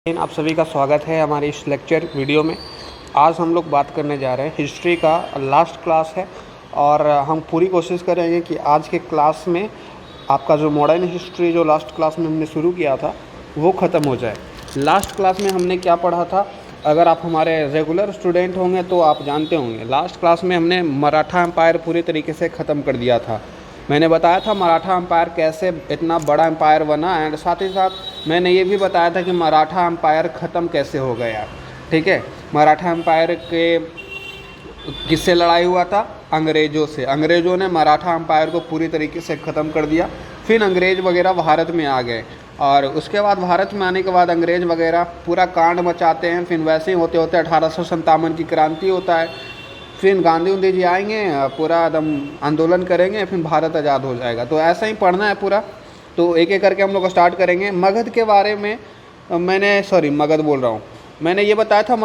आप सभी का स्वागत है हमारे इस लेक्चर वीडियो में। आज हम लोग बात करने जा रहे हैं हिस्ट्री का लास्ट क्लास है और हम पूरी कोशिश करेंगे कि आज के क्लास में आपका जो मॉडर्न हिस्ट्री जो लास्ट क्लास में हमने शुरू किया था वो ख़त्म हो जाए। लास्ट क्लास में हमने क्या पढ़ा था, अगर आप हमारे रेगुलर स्टूडेंट होंगे तो आप जानते होंगे। लास्ट क्लास में हमने मराठा एम्पायर पूरी तरीके से ख़त्म कर दिया था। मैंने बताया था मराठा एम्पायर कैसे इतना बड़ा एम्पायर बना एंड साथ ही साथ मैंने ये भी बताया था कि मराठा एम्पायर ख़त्म कैसे हो गया। ठीक है, मराठा एम्पायर के किससे लड़ाई हुआ था? अंग्रेज़ों से। अंग्रेज़ों ने मराठा एम्पायर को पूरी तरीके से ख़त्म कर दिया। फिर अंग्रेज़ वगैरह भारत में आ गए और उसके बाद भारत में आने के बाद अंग्रेज़ वगैरह पूरा कांड मचाते हैं। फिर वैसे ही होते होते 1857 की क्रांति होता है। फिर गांधी जी आएंगे, पूरा एकदम आंदोलन करेंगे, फिर भारत आज़ाद हो जाएगा। तो ऐसा ही पढ़ना है पूरा। तो एक एक करके हम लोग स्टार्ट करेंगे। मगध के बारे में मगध बोल रहा हूँ। मैंने ये बताया था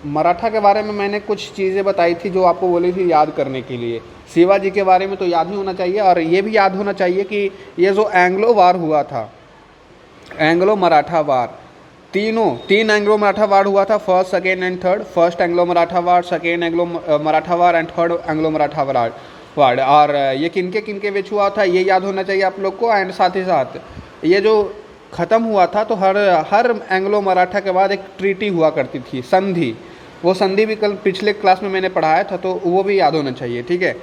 मराठा के बारे में मैंने कुछ चीज़ें बताई थी जो आपको बोली थी याद करने के लिए। शिवाजी के बारे में तो याद ही होना चाहिए और ये भी याद होना चाहिए कि ये जो एंग्लो वार हुआ था, एंग्लो मराठा वार, तीन एंग्लो मराठा वार हुआ था। First, second and third. First Anglo Maratha war, second Anglo Maratha war and third Anglo Maratha war. और ये किनके किनके बीच हुआ था ये याद होना चाहिए आप लोग को। एंड साथ ही साथ ये जो ख़त्म हुआ था तो हर एंग्लो मराठा के बाद एक ट्रीटी हुआ करती थी, संधि। वो संधि भी कल पिछले क्लास में मैंने पढ़ाया था तो वो भी याद होना चाहिए। ठीक है,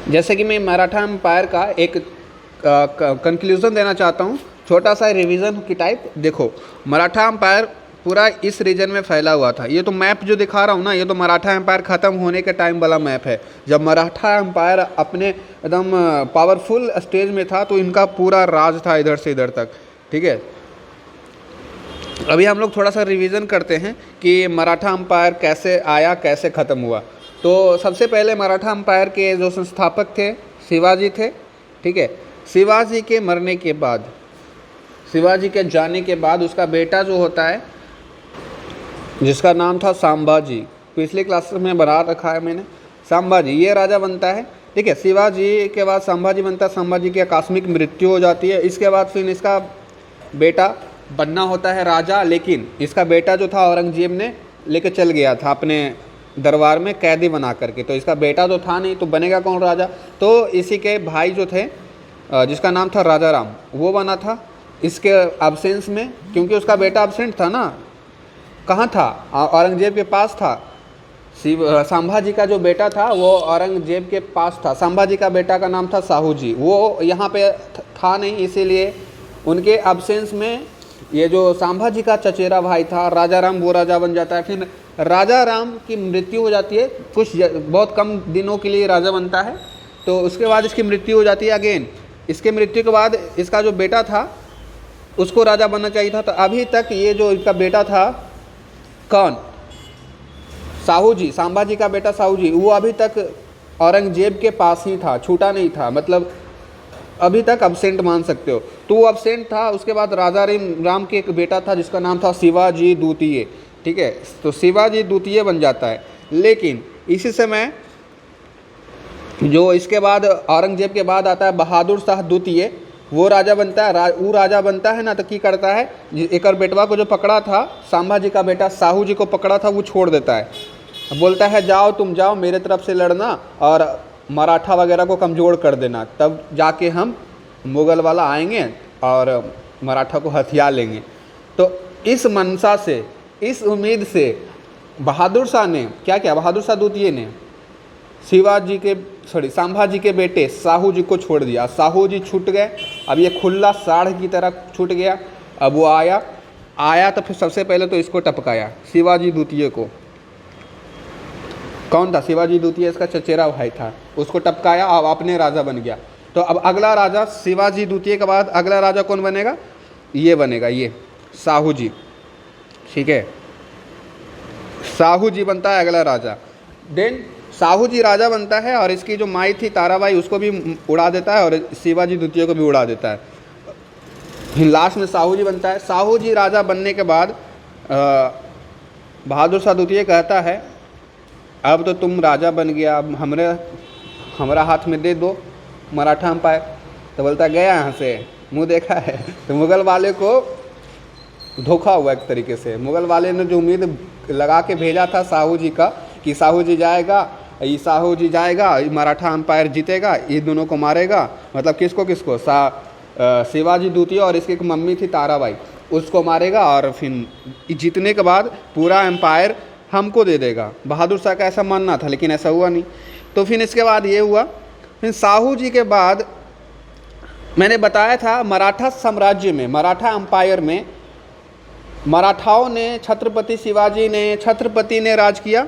जैसे कि मैं मराठा एम्पायर का एक कंक्लूज़न देना चाहता हूँ, छोटा सा रिवीजन की टाइप। देखो, मराठा एम्पायर पूरा इस रीजन में फैला हुआ था। ये तो मैप जो दिखा रहा हूँ ना, ये तो मराठा एम्पायर ख़त्म होने के टाइम वाला मैप है। जब मराठा एम्पायर अपने एकदम पावरफुल स्टेज में था तो इनका पूरा राज था इधर से इधर तक। ठीक है, अभी हम लोग थोड़ा सा रिवीजन करते हैं कि मराठा एम्पायर कैसे आया, कैसे ख़त्म हुआ। तो सबसे पहले मराठा एम्पायर के जो संस्थापक थे शिवाजी थे। ठीक है, शिवाजी के मरने के बाद, शिवाजी के जाने के बाद उसका बेटा जो होता है जिसका नाम था संभाजी, पिछले क्लास में बना रखा है मैंने, संभाजी ये राजा बनता है। ठीक है, शिवाजी के बाद संभाजी बनता है। संभाजी की आकस्मिक मृत्यु हो जाती है। इसके बाद फिर इसका बेटा बनना होता है राजा, लेकिन इसका बेटा जो था औरंगजेब ने लेके चल गया था अपने दरबार में कैदी बना करके। तो इसका बेटा तो था नहीं, तो बनेगा कौन राजा? तो इसी के भाई जो थे जिसका नाम था राजा राम, वो बना था इसके एब्सेंस में, क्योंकि उसका बेटा एब्सेंट था ना। कहाँ था? औरंगजेब के पास था। संभाजी का जो बेटा था वो औरंगजेब के पास था। संभाजी का बेटा का नाम था साहू जी, वो यहाँ पे था नहीं, इसीलिए उनके एब्सेंस में ये जो संभाजी का चचेरा भाई था राजा राम, वो राजा बन जाता है। फिर राजा राम की मृत्यु हो जाती है, कुछ बहुत कम दिनों के लिए राजा बनता है। तो उसके बाद इसकी मृत्यु हो जाती है अगेन। इसके मृत्यु के बाद इसका जो बेटा था उसको राजा बनना चाहिए था। तो अभी तक ये जो इसका बेटा था, कौन? साहू जी, संभाजी का बेटा साहू जी, वो अभी तक औरंगजेब के पास ही था, छूटा नहीं था, मतलब अभी तक अब्सेंट मान सकते हो। तो वो अब्सेंट था। उसके बाद राजा राम के एक बेटा था जिसका नाम था शिवाजी द्वितीय। ठीक है, तो शिवाजी द्वितीय बन जाता है। लेकिन इसी समय जो इसके बाद औरंगजेब के बाद आता है बहादुर शाह द्वितीय, वो राजा बनता है। वो राजा बनता है ना, तो क्या करता है, एक और बेटवा को जो पकड़ा था, संभाजी का बेटा साहू जी को पकड़ा था, वो छोड़ देता है। बोलता है जाओ, तुम जाओ, मेरे तरफ से लड़ना और मराठा वगैरह को कमज़ोर कर देना, तब जाके हम मुग़ल वाला आएंगे और मराठा को हथिया लेंगे। तो इस मनसा से, इस उम्मीद से बहादुर शाह ने क्या किया, बहादुर शाह द्वितीय ने संभाजी के बेटे साहू जी को छोड़ दिया। साहू जी छूट गए। अब ये खुला साढ़ की तरह छूट गया। अब वो आया तो फिर सबसे पहले तो इसको टपकाया, शिवाजी द्वितीय को। कौन था? शिवाजी द्वितीय इसका चचेरा भाई था, उसको टपकाया और अपने राजा बन गया। तो अब अगला राजा शिवाजी द्वितीय के बाद अगला राजा कौन बनेगा? ये बनेगा, ये साहू जी। ठीक है, साहू जी बनता है अगला राजा। देन साहू जी राजा बनता है और इसकी जो माई थी ताराबाई, उसको भी उड़ा देता है और शिवाजी द्वितीय को भी उड़ा देता है। फिर लास्ट में साहू जी बनता है। साहू जी राजा बनने के बाद बहादुर शाह द्वितीय कहता है अब तो तुम राजा बन गया, अब हमारा हाथ में दे दो मराठा एम्पायर। तो बोलता गया यहाँ से, मुंह देखा है। तो मुग़ल वाले को धोखा हुआ एक तरीके से। मुग़ल वाले ने जो उम्मीद लगा के भेजा था साहू जी का कि साहू जी जाएगा, मराठा एम्पायर जीतेगा, ये दोनों को मारेगा, मतलब किसको शिवाजी द्वितीय और इसकी एक मम्मी थी ताराबाई, उसको मारेगा और फिर जीतने के बाद पूरा एम्पायर हमको दे देगा। बहादुर शाह का ऐसा मानना था, लेकिन ऐसा हुआ नहीं। तो फिर इसके बाद ये हुआ, फिर साहू जी के बाद मैंने बताया था मराठा साम्राज्य में, मराठा एम्पायर में मराठाओं ने, छत्रपति शिवाजी ने, छत्रपति ने राज किया।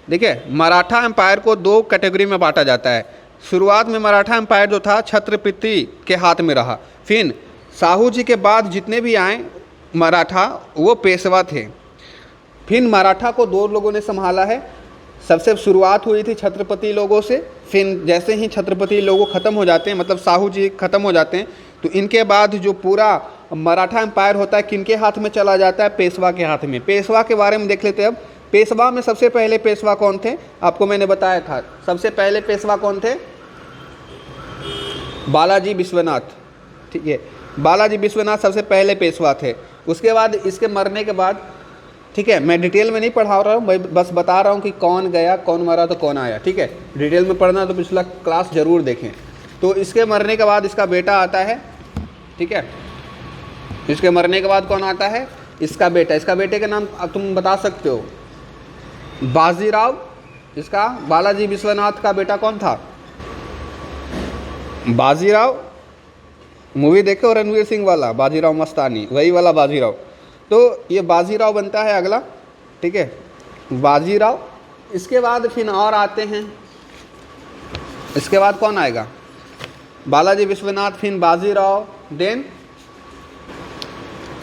देखिए, मराठा एम्पायर को दो कैटेगरी में बांटा जाता है। शुरुआत में मराठा एम्पायर जो था छत्रपति के हाथ में रहा, फिर साहू जी के बाद जितने भी आए मराठा वो पेशवा थे। फिर मराठा को दो लोगों ने संभाला है। सबसे शुरुआत हुई थी छत्रपति लोगों से, फिर जैसे ही छत्रपति लोगों ख़त्म हो जाते हैं, मतलब साहू जी ख़त्म हो जाते हैं, तो इनके बाद जो पूरा मराठा एम्पायर होता है किनके हाथ में चला जाता है? पेशवा के हाथ में। पेशवा के बारे में देख लेते हैं अब। पेशवा में सबसे पहले पेशवा कौन थे? आपको मैंने बताया था, सबसे पहले पेशवा कौन थे? बालाजी विश्वनाथ। ठीक है, बालाजी विश्वनाथ सबसे पहले पेशवा थे। उसके बाद इसके मरने के बाद, ठीक है, मैं डिटेल में नहीं पढ़ा रहा हूँ, मैं बस बता रहा हूँ कि कौन गया, कौन मरा तो कौन आया। ठीक है, डिटेल में पढ़ना तो पिछला क्लास जरूर देखें। तो इसके मरने के बाद इसका बेटा आता है। ठीक है, इसके मरने के बाद कौन आता है? इसका बेटा। इसका बेटे का नाम तुम बता सकते हो? बाजीराव। इसका बालाजी विश्वनाथ का बेटा कौन था? बाजीराव। मूवी देखे हो रणवीर सिंह वाला, बाजीराव मस्तानी, वही वाला बाजीराव। तो ये बाजीराव बनता है अगला। ठीक है, बाजीराव। इसके बाद फिर और आते हैं, इसके बाद कौन आएगा? बालाजी विश्वनाथ, फिर बाजीराव,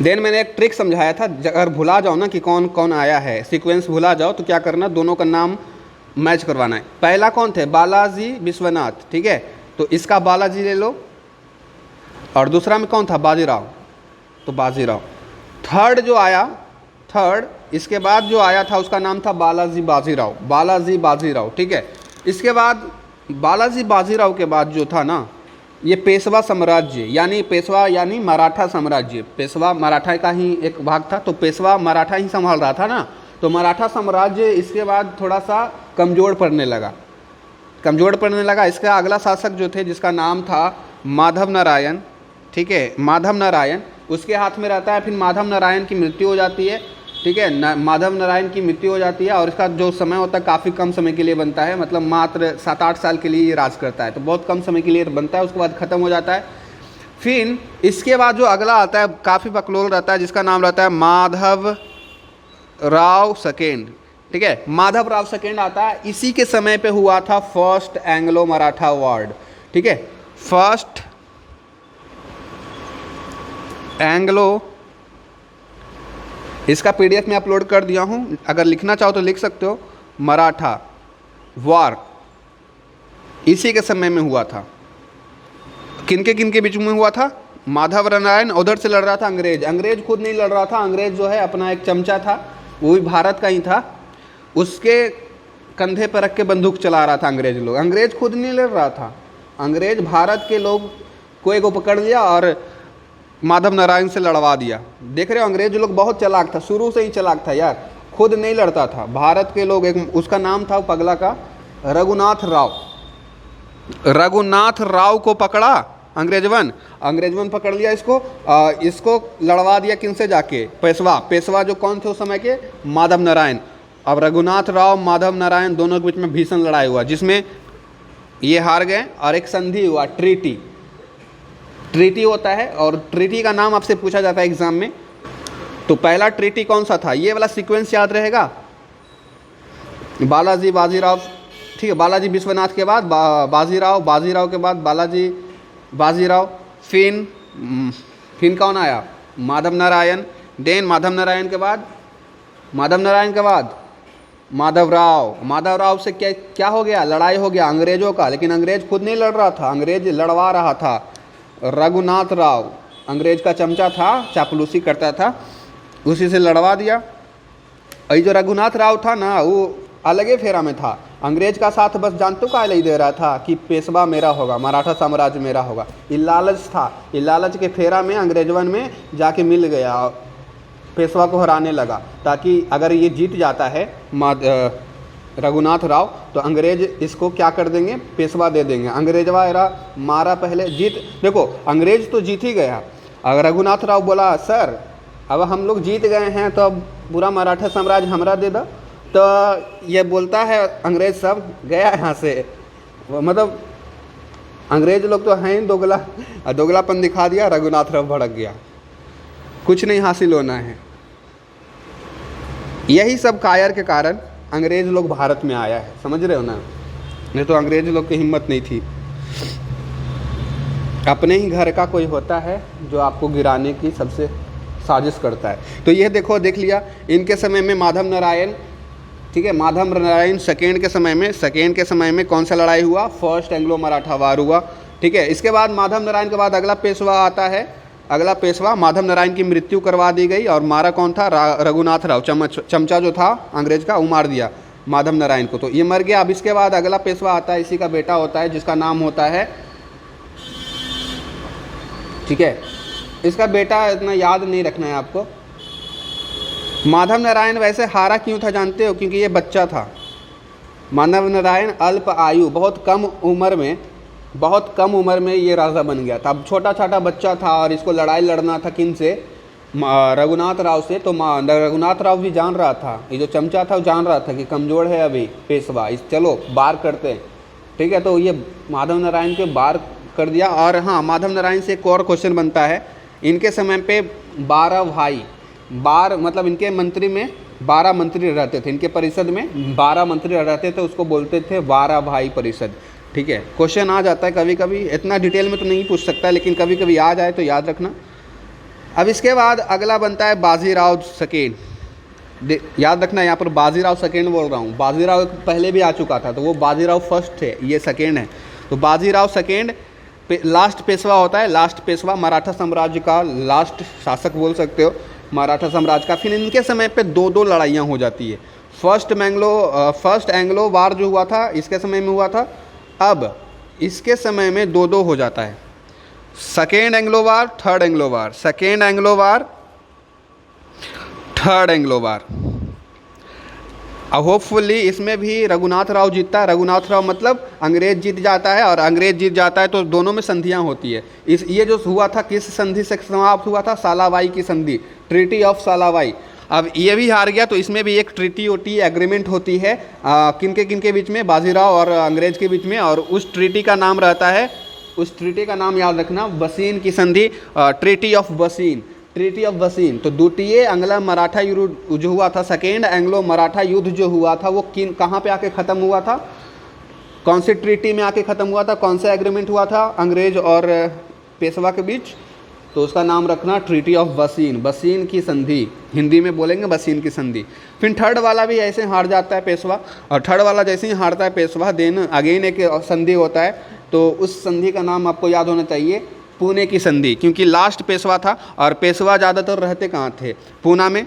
देन मैंने एक ट्रिक समझाया था, अगर भुला जाओ ना कि कौन कौन आया है, सीक्वेंस भुला जाओ तो क्या करना, दोनों का नाम मैच करवाना है। पहला कौन थे? बालाजी विश्वनाथ। ठीक है, तो इसका बालाजी ले लो, और दूसरा में कौन था? बाजीराव, तो बाजीराव। थर्ड जो आया, इसके बाद जो आया था उसका नाम था बालाजी बाजीराव। ठीक है, इसके बाद बालाजी बाजीराव के बाद जो था ना, ये पेशवा साम्राज्य, यानी पेशवा यानी मराठा साम्राज्य, पेशवा मराठा का ही एक भाग था, तो पेशवा मराठा ही संभाल रहा था ना, तो मराठा साम्राज्य इसके बाद थोड़ा सा कमज़ोर पड़ने लगा। इसका अगला शासक जो थे, जिसका नाम था माधव नारायण। ठीक है, माधव नारायण उसके हाथ में रहता है। फिर माधव नारायण की मृत्यु हो जाती है। ठीक है, माधव नारायण की मृत्यु हो जाती है, और इसका जो समय होता है काफ़ी कम समय के लिए बनता है, मतलब मात्र 7-8 साल के लिए ये राज करता है, तो बहुत कम समय के लिए बनता है, उसके बाद ख़त्म हो जाता है। फिर इसके बाद जो अगला आता है काफ़ी बकलोल रहता है, जिसका नाम रहता है माधव राव सेकेंड। ठीक है, माधव राव सेकेंड आता है। इसी के समय पे हुआ था फर्स्ट एंग्लो मराठा वॉर। ठीक है, फर्स्ट एंग्लो, इसका पीडीएफ में अपलोड कर दिया हूँ, अगर लिखना चाहो तो लिख सकते हो। मराठा वॉर इसी के समय में हुआ था। किनके बीच में हुआ था? माधव नारायण उधर से लड़ रहा था अंग्रेज खुद नहीं लड़ रहा था, अंग्रेज जो है अपना एक चमचा था, वो भी भारत का ही था, उसके कंधे पर रख के बंदूक चला रहा था अंग्रेज खुद नहीं लड़ रहा था, अंग्रेज भारत के लोग को एक पकड़ लिया और माधव नारायण से लड़वा दिया। देख रहे हो, अंग्रेज लोग बहुत चालाक था, शुरू से ही चालाक था यार, खुद नहीं लड़ता था, भारत के लोग, एक उसका नाम था पगला का रघुनाथ राव को पकड़ा अंग्रेजवन पकड़ लिया इसको लड़वा दिया किनसे जाके? पेशवा जो कौन थे उस समय के? माधव नारायण। अब रघुनाथ राव माधव नारायण दोनों के बीच में भीषण लड़ाई हुआ, जिसमें ये हार गए और एक संधि हुआ, ट्रीटी होता है, और ट्रीटी का नाम आपसे पूछा जाता है एग्जाम में। तो पहला ट्रीटी कौन सा था? ये वाला सीक्वेंस याद रहेगा, बाजीराव। ठीक है, बालाजी विश्वनाथ के बाद बाजीराव के बाद बाजीराव, फिर कौन आया? माधव नारायण। देन माधव नारायण के बाद माधव राव से क्या हो गया? लड़ाई हो गया अंग्रेजों का, लेकिन अंग्रेज खुद नहीं लड़ रहा था, अंग्रेज लड़वा रहा था। रघुनाथ राव अंग्रेज का चमचा था, चापलूसी करता था, उसी से लड़वा दिया। और जो रघुनाथ राव था ना, वो अलगे फेरा में था, अंग्रेज का साथ बस जानते हो का नहीं दे रहा था कि पेशवा मेरा होगा, मराठा साम्राज्य मेरा होगा। ये लालच था, ये लालच के फेरा में अंग्रेजवन में जाके मिल गया, पेशवा को हराने लगा, ताकि अगर ये जीत जाता है रघुनाथ राव तो अंग्रेज इसको क्या कर देंगे, पेशवा दे देंगे। अंग्रेजवा एरा मारा पहले जीत, देखो अंग्रेज तो जीत ही गया। अगर रघुनाथ राव बोला सर अब हम लोग जीत गए हैं तो अब पूरा मराठा साम्राज्य हमरा दे दो, तो ये बोलता है अंग्रेज सब गया यहाँ से, मतलब अंग्रेज लोग तो हैं दोगला, दोगलापन दिखा दिया, रघुनाथ राव भड़क गया, कुछ नहीं हासिल होना है। यही सब कायर के कारण अंग्रेज लोग भारत में आया है, समझ रहे हो ना, नहीं तो अंग्रेज लोग की हिम्मत नहीं थी। अपने ही घर का कोई होता है जो आपको गिराने की सबसे साजिश करता है। तो ये देखो, देख लिया इनके समय में माधव नारायण, ठीक है, माधव नारायण सेकेंड के समय में कौन सा लड़ाई हुआ, फर्स्ट एंग्लो मराठा वार हुआ, ठीक है। इसके बाद माधव नारायण के बाद अगला पेशवा आता है, अगला पेशवा माधव नारायण की मृत्यु करवा दी गई और मारा कौन था, रघुनाथ राव, चमचा जो था अंग्रेज का वो मार दिया माधव नारायण को, तो ये मर गया। अब इसके बाद अगला पेशवा आता है, इसी का बेटा होता है जिसका नाम होता है, ठीक है, इसका बेटा इतना याद नहीं रखना है आपको। माधव नारायण वैसे हारा क्यों था जानते हो, क्योंकि ये बच्चा था। माधव नारायण अल्प आयु, बहुत कम उम्र में ये राजा बन गया था। अब छोटा छोटा बच्चा था और इसको लड़ाई लड़ना था किन से, रघुनाथ राव से। तो रघुनाथ राव भी जान रहा था, ये जो चमचा था वो जान रहा था कि कमज़ोर है अभी पेशवा, इस चलो बार करते हैं, ठीक है। तो ये माधव नारायण के बार कर दिया। और हाँ, माधव नारायण से एक और क्वेश्चन बनता है, इनके समय पे 12 भाई, मतलब इनके मंत्री में 12 मंत्री रहते थे, इनके परिषद में 12 मंत्री रहते थे, उसको बोलते थे 12 भाई परिषद, ठीक है। क्वेश्चन आ जाता है कभी कभी, इतना डिटेल में तो नहीं पूछ सकता लेकिन कभी कभी आ जाए तो याद रखना। अब इसके बाद अगला बनता है बाजीराव सेकेंड, याद रखना यहाँ पर बाजीराव सेकेंड बोल रहा हूँ, बाजीराव पहले भी आ चुका था तो वो बाजीराव फर्स्ट थे, ये सेकेंड है। तो बाजीराव सेकेंड लास्ट पेशवा होता है, लास्ट पेशवा मराठा साम्राज्य का लास्ट शासक बोल सकते हो मराठा साम्राज्य का। फिर इनके समय पे 2 लड़ाइयाँ हो जाती है। फर्स्ट एंग्लो वार जो हुआ था इसके समय में हुआ था, अब इसके समय में 2 हो जाता है, सेकेंड एंग्लो वार, थर्ड एंग्लो वार, सेकेंड एंग्लो वार, थर्ड एंग्लो वार। अब होपफुली इसमें भी रघुनाथ राव जीतता है। रघुनाथ राव मतलब अंग्रेज जीत जाता है, और अंग्रेज जीत जाता है तो दोनों में संधियां होती है। ये जो हुआ था किस संधि से समाप्त हुआ था, सालावाई की संधि, ट्रीटी ऑफ सालावाई। अब ये भी हार गया तो इसमें भी एक ट्रीटी एग्रीमेंट होती है किनके बीच में, बाजीराव और अंग्रेज के बीच में, और उस ट्रीटी का नाम रहता है, उस ट्रीटी का नाम याद रखना, बसीन की संधि, ट्रीटी ऑफ बसीन, ट्रीटी ऑफ बसीन। तो द्वितीय एंग्लो मराठा युद्ध जो हुआ था, सेकेंड एंग्लो मराठा युद्ध जो हुआ था वो कहाँ पे आके ख़त्म हुआ था, कौन सी ट्रीटी में आके ख़त्म हुआ था, कौन सा एग्रीमेंट हुआ था अंग्रेज और पेशवा के बीच, तो उसका नाम रखना ट्रीटी ऑफ बसीन, बसीन की संधि, हिंदी में बोलेंगे बसीन की संधि। फिर थर्ड वाला भी ऐसे हार जाता है पेशवा, और थर्ड वाला जैसे ही हारता है पेशवा, देन अगेन एक संधि होता है, तो उस संधि का नाम आपको याद होना चाहिए, पुणे की संधि, क्योंकि लास्ट पेशवा था और पेशवा ज़्यादातर रहते कहाँ थे, पूना में।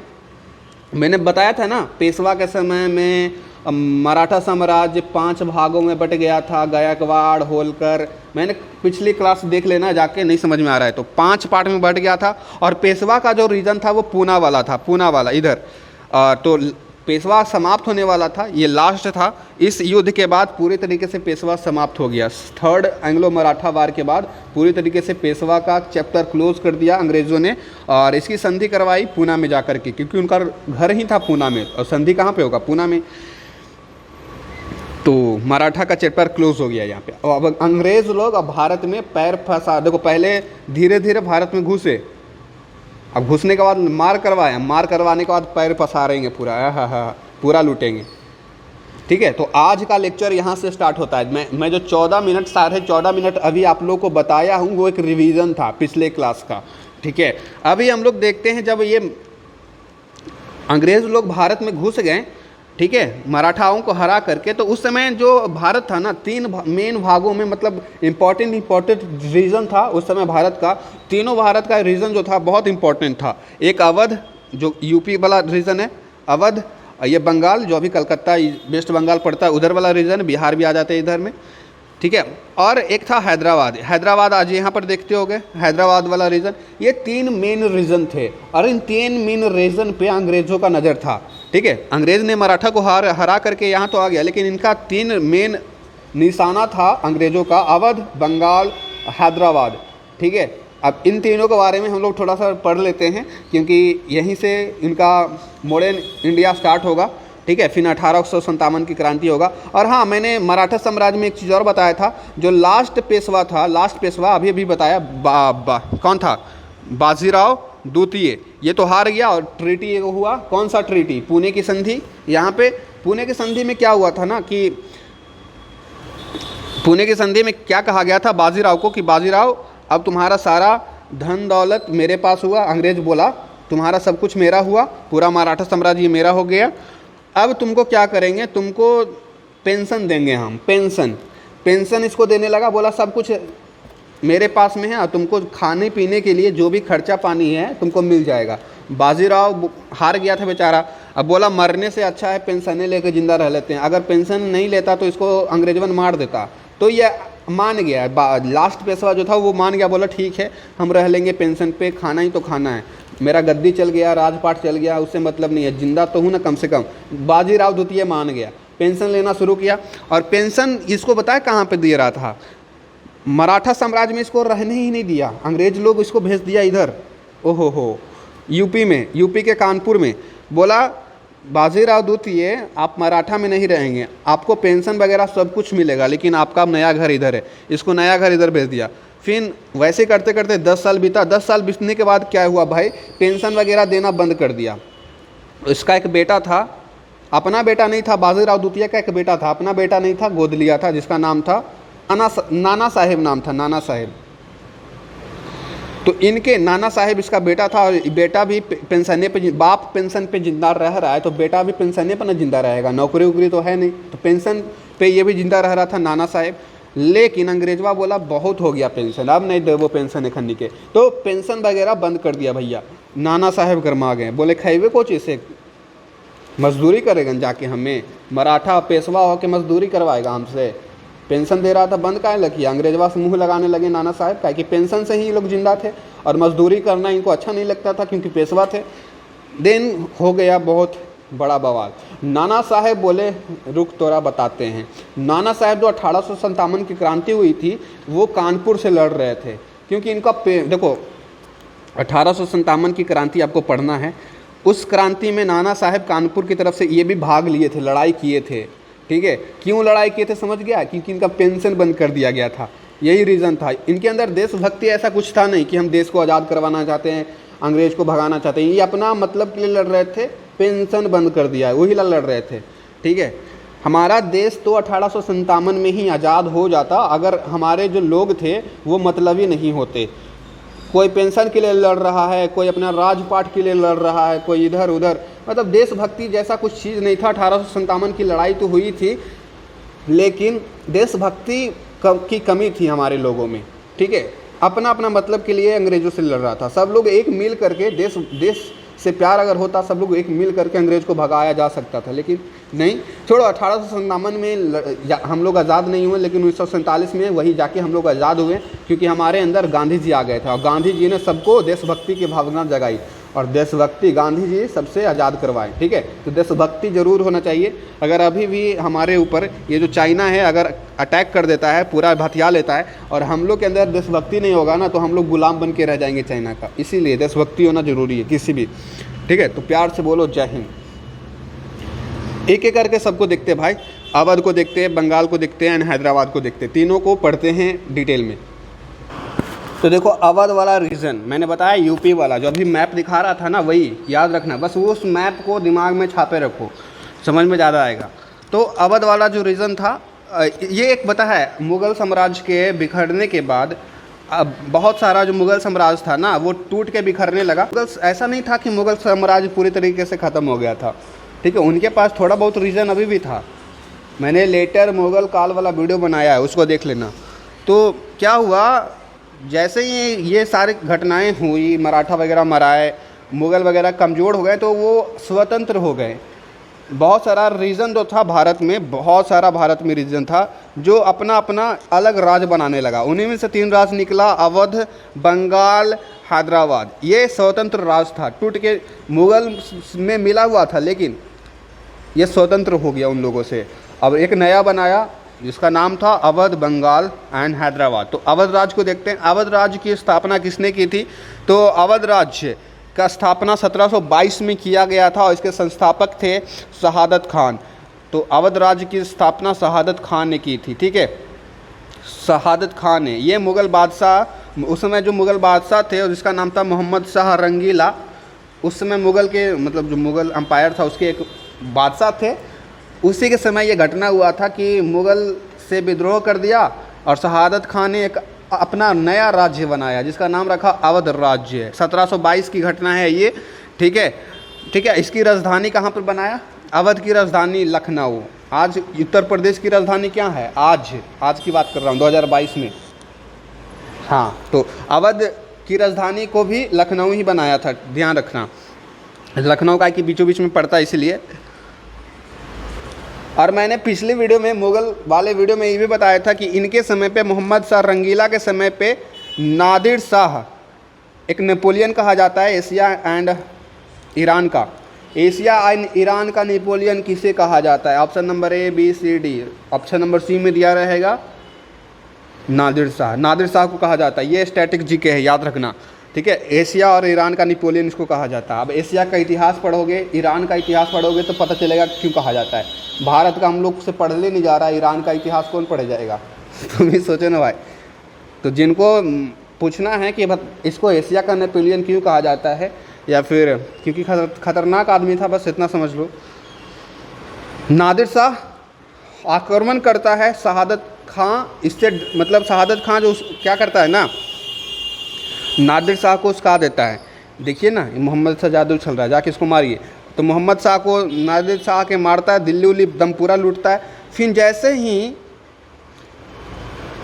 मैंने बताया था ना पेशवा के समय में मराठा साम्राज्य 5 भागों में बट गया था, गायकवाड़, होलकर, मैंने पिछली क्लास देख लेना जाके, नहीं समझ में आ रहा है तो 5 पार्ट में बट गया था। और पेशवा का जो रीजन था वो पूना वाला था, पूना वाला इधर, तो पेशवा समाप्त होने वाला था, ये लास्ट था। इस युद्ध के बाद पूरी तरीके से पेशवा समाप्त हो गया। थर्ड एंग्लो मराठा वार के बाद पूरी तरीके से पेशवा का चैप्टर क्लोज कर दिया अंग्रेज़ों ने, और इसकी संधि करवाई पूना में जाकर के, क्योंकि उनका घर ही था पूना में, और संधि कहाँ पे होगा, पूना में। तो मराठा का चैप्टर क्लोज हो गया यहाँ पे। अब अंग्रेज़ लोग अब भारत में पैर फंसा, देखो पहले धीरे धीरे भारत में घुसे, अब घुसने के बाद मार करवाने के बाद पैर पसारेंगे पूरा, पूरा लूटेंगे, ठीक है। तो आज का लेक्चर यहाँ से स्टार्ट होता है। मैं जो 14 मिनट अभी आप लोग को बताया हूँ वो एक रिवीजन था पिछले क्लास का, ठीक है। अभी हम लोग देखते हैं जब ये अंग्रेज़ लोग भारत में घुस गए, ठीक है, मराठाओं को हरा करके, तो उस समय जो भारत था ना 3 मेन भागों में, मतलब इम्पोर्टेंट रीजन था उस समय भारत का। तीनों भारत का रीजन जो था बहुत इम्पोर्टेंट था। एक अवध जो यूपी वाला रीजन है, अवध, और ये बंगाल जो अभी कलकत्ता वेस्ट बंगाल पड़ता है उधर वाला रीजन, बिहार भी आ जाते हैं इधर में, ठीक है। और एक था हैदराबाद, हैदराबाद आज यहाँ पर देखते होगे हैदराबाद वाला रीजन। ये 3 मेन रीजन थे और इन 3 मेन रीजन पे अंग्रेज़ों का नज़र था, ठीक है। अंग्रेज़ ने मराठा को हरा करके यहाँ तो आ गया, लेकिन इनका 3 मेन निशाना था अंग्रेज़ों का, अवध, बंगाल, हैदराबाद, ठीक है। अब इन तीनों के बारे में हम लोग थोड़ा सा पढ़ लेते हैं, क्योंकि यहीं से इनका मॉडर्न इंडिया स्टार्ट होगा, ठीक है। फिर 1857 की क्रांति होगा। और हाँ, मैंने मराठा साम्राज्य में एक चीज़ और बताया था, जो लास्ट पेशवा था, लास्ट पेशवा अभी बताया कौन था, बाजीराव द्वितीय। ये तो हार गया और ट्रीटी हुआ, कौन सा ट्रीटी, पुणे की संधि। यहाँ पे पुणे की संधि में क्या हुआ था ना कि पुणे की संधि में क्या कहा गया था बाजीराव को कि बाजीराव अब तुम्हारा सारा धन दौलत मेरे पास हुआ। अंग्रेज बोला तुम्हारा सब कुछ मेरा हुआ, पूरा मराठा साम्राज्य मेरा हो गया, अब तुमको क्या करेंगे, तुमको पेंशन देंगे हम, पेंशन इसको देने लगा। बोला सब कुछ मेरे पास में है और तुमको खाने पीने के लिए जो भी खर्चा पानी है तुमको मिल जाएगा। बाजीराव हार गया था बेचारा, अब बोला मरने से अच्छा है पेंशनें लेकर ज़िंदा रह लेते हैं। अगर पेंशन नहीं लेता तो इसको अंग्रेजवन मार देता, तो ये मान गया। लास्ट पेशवा जो था वो मान गया, बोला ठीक है हम रह लेंगे पेंशन पे, खाना ही तो खाना है, मेरा गद्दी चल गया, राजपाट चल गया, उससे मतलब नहीं है, जिंदा तो हूँ ना कम से कम। बाजीराव द्वितीय मान गया, पेंशन लेना शुरू किया। और पेंशन इसको बताया कहाँ पे दे रहा था, मराठा साम्राज्य में इसको रहने ही नहीं दिया, अंग्रेज लोग इसको भेज दिया इधर, ओहो हो, यूपी में, यूपी के कानपुर में। बोला बाजीराव द्वितीय आप मराठा में नहीं रहेंगे, आपको पेंशन वगैरह सब कुछ मिलेगा, लेकिन आपका नया घर इधर है। इसको नया घर इधर भेज दिया। फिर वैसे करते करते 10 साल बीता। 10 साल बीतने के बाद क्या हुआ भाई, पेंशन वगैरह देना बंद कर दिया। इसका एक बेटा था, अपना बेटा नहीं था, बाजीराव द्वितीय का एक बेटा था, अपना बेटा नहीं था, गोद लिया था, जिसका नाम था नाना साहेब, नाम था नाना साहेब। तो इनके नाना साहेब इसका बेटा था, और बेटा भी पेंशने पे, बाप पेंशन पे जिंदा रह रहा है तो बेटा भी पेंशने पर ना जिंदा रहेगा, नौकरी वोकरी तो है नहीं, तो पेंशन पे ये भी जिंदा रह रहा था नाना साहेब। लेकिन अंग्रेजवा बोला बहुत हो गया पेंशन, अब नहीं देवो पेंशन है खन्नी के, तो पेंशन वगैरह बंद कर दिया भैया। नाना साहेब गरमा गए, बोले खैबे को चीज़ से मजदूरी करेगा जाके, हमें मराठा पेशवा हो के मजदूरी करवाएगा हमसे, पेंशन दे रहा था बंद काहे लगी। अंग्रेजवा से मुंह लगाने लगे नाना साहब, काहे कि पेंशन से ही ये लोग जिंदा थे और मजदूरी करना इनको अच्छा नहीं लगता था क्योंकि पेशवा थे। देन हो गया बहुत बड़ा बवाल। नाना साहेब बोले रुक तोरा बताते हैं। नाना साहेब जो 1857 की क्रांति हुई थी वो कानपुर से लड़ रहे थे, क्योंकि इनका देखो 1857 की क्रांति आपको पढ़ना है। उस क्रांति में नाना साहेब कानपुर की तरफ से ये भी भाग लिए थे, लड़ाई किए थे, ठीक है। क्यों लड़ाई किए थे समझ गया, क्योंकि इनका पेंशन बंद कर दिया गया था, यही रीज़न था। इनके अंदर देशभक्ति ऐसा कुछ था नहीं कि हम देश को आज़ाद करवाना चाहते हैं, अंग्रेज को भगाना चाहते हैं, ये अपना मतलब के लिए लड़ रहे थे, पेंशन बंद कर दिया है वही लड़ रहे थे, ठीक है। हमारा देश तो 1857 में ही आज़ाद हो जाता अगर हमारे जो लोग थे वो मतलबी नहीं होते। कोई पेंशन के लिए लड़ रहा है, कोई अपना राजपाट के लिए लड़ रहा है, कोई इधर उधर, मतलब देशभक्ति जैसा कुछ चीज़ नहीं था। 1857 की लड़ाई तो हुई थी लेकिन देशभक्ति की कमी थी हमारे लोगों में, ठीक है। अपना अपना मतलब के लिए अंग्रेज़ों से लड़ रहा था। सब लोग एक मिल करके, देश से प्यार अगर होता सब लोग एक मिल करके अंग्रेज़ को भगाया जा सकता था, लेकिन नहीं। छोड़ो 1857 में हम लोग आज़ाद नहीं हुए, लेकिन 1947 में वही जाके हम लोग आज़ाद हुए, क्योंकि हमारे अंदर गांधी जी आ गए थे और गांधी जी ने सबको देशभक्ति की भावना जगाई और देशभक्ति गांधी जी सबसे आज़ाद करवाए, ठीक है। तो देशभक्ति जरूर होना चाहिए। अगर अभी भी हमारे ऊपर ये जो चाइना है अगर अटैक कर देता है, पूरा हथियार लेता है और हम लोग के अंदर देशभक्ति नहीं होगा ना, तो हम लोग गुलाम बन के रह जाएंगे चाइना का। इसीलिए देशभक्ति होना जरूरी है किसी भी, ठीक है। तो प्यार से बोलो जय हिंद। एक एक करके सबको देखते हैं भाई, अवध को देखते हैं, बंगाल को देखते हैं, हैदराबाद को देखते हैं, तीनों को पढ़ते हैं डिटेल में। तो देखो अवध वाला रीजन मैंने बताया, यूपी वाला जो अभी मैप दिखा रहा था ना, वही याद रखना, बस वो उस मैप को दिमाग में छापे रखो, समझ में ज़्यादा आएगा। तो अवध वाला जो रीजन था, ये एक बता है मुग़ल साम्राज्य के बिखरने के बाद अब बहुत सारा जो मुग़ल साम्राज्य था ना वो टूट के बिखरने लगा। ऐसा नहीं था कि मुग़ल साम्राज्य पूरी तरीके से ख़त्म हो गया था, ठीक है। उनके पास थोड़ा बहुत रीजन अभी भी था। मैंने लेटर मुग़ल काल वाला वीडियो बनाया है, उसको देख लेना। तो क्या हुआ, जैसे ही ये सारी घटनाएं हुई, मराठा वगैरह मराए, मुग़ल वगैरह कमज़ोर हो गए, तो वो स्वतंत्र हो गए। बहुत सारा रीजन जो था भारत में, बहुत सारा भारत में रीजन था जो अपना अपना अलग राज बनाने लगा। उन्हीं में से 3 राज निकला, अवध, बंगाल, हैदराबाद। ये स्वतंत्र राज था, टूट के मुगल में मिला हुआ था, लेकिन ये स्वतंत्र हो गया उन लोगों से। अब एक नया बनाया जिसका नाम था अवध, बंगाल एंड हैदराबाद। तो अवध राज को देखते हैं। अवध राज्य की स्थापना किसने की थी? तो अवध राज्य का स्थापना 1722 में किया गया था और इसके संस्थापक थे शहादत खान। तो अवध राज्य की स्थापना शहादत खान ने की थी, ठीक है, शहादत खान ने। ये मुग़ल बादशाह, उस समय जो मुग़ल बादशाह थे और जिसका नाम था मोहम्मद शाह रंगीला, उस समय मुग़ल के मतलब जो मुग़ल अम्पायर था उसके एक बादशाह थे। उसी के समय ये घटना हुआ था कि मुग़ल से विद्रोह कर दिया और शहादत खान ने एक अपना नया राज्य बनाया जिसका नाम रखा अवध राज्य। 1722 की घटना है ये, ठीक है, ठीक है। इसकी राजधानी कहाँ पर बनाया? अवध की राजधानी लखनऊ। आज उत्तर प्रदेश की राजधानी क्या है? आज की बात कर रहा हूँ 2022 में। हाँ, तो अवध की राजधानी को भी लखनऊ ही बनाया था, ध्यान रखना। लखनऊ का कि बीचों बीच में पड़ता है इसलिए। और मैंने पिछले वीडियो में, मुग़ल वाले वीडियो में ये भी बताया था कि इनके समय पे, मोहम्मद शाह रंगीला के समय पे, नादिर शाह, एक नेपोलियन कहा जाता है एशिया एंड ईरान का। एशिया एंड ईरान का नेपोलियन किसे कहा जाता है? Option number A, B, C, D. Option number C में दिया रहेगा नादिर शाह। नादिर शाह को कहा जाता है। ये स्टैटिक जीके है, याद रखना, ठीक है। एशिया और ईरान का नेपोलियन इसको कहा जाता है। अब एशिया का इतिहास पढ़ोगे, ईरान का इतिहास पढ़ोगे तो पता चलेगा क्यों कहा जाता है। भारत का हम लोग से पढ़ने नहीं जा रहा, ईरान का इतिहास कौन पढ़े जाएगा? तुम ही सोचो ना भाई। तो जिनको पूछना है कि इसको एशिया का नेपोलियन क्यों कहा जाता है, या फिर क्योंकि खतरनाक आदमी था, बस इतना समझ लो। नादिर शाह आक्रमण करता है शहादत खां, इससे मतलब शहादत खां जो क्या करता है ना, नादिर शाह को उसका देता है। देखिए ना, मोहम्मद शाह जादू चल रहा है, जाके इसको मारिए। तो मोहम्मद शाह को नादिर शाह के मारता है, दिल्ली उल्ली दम पूरा लूटता है। फिर जैसे ही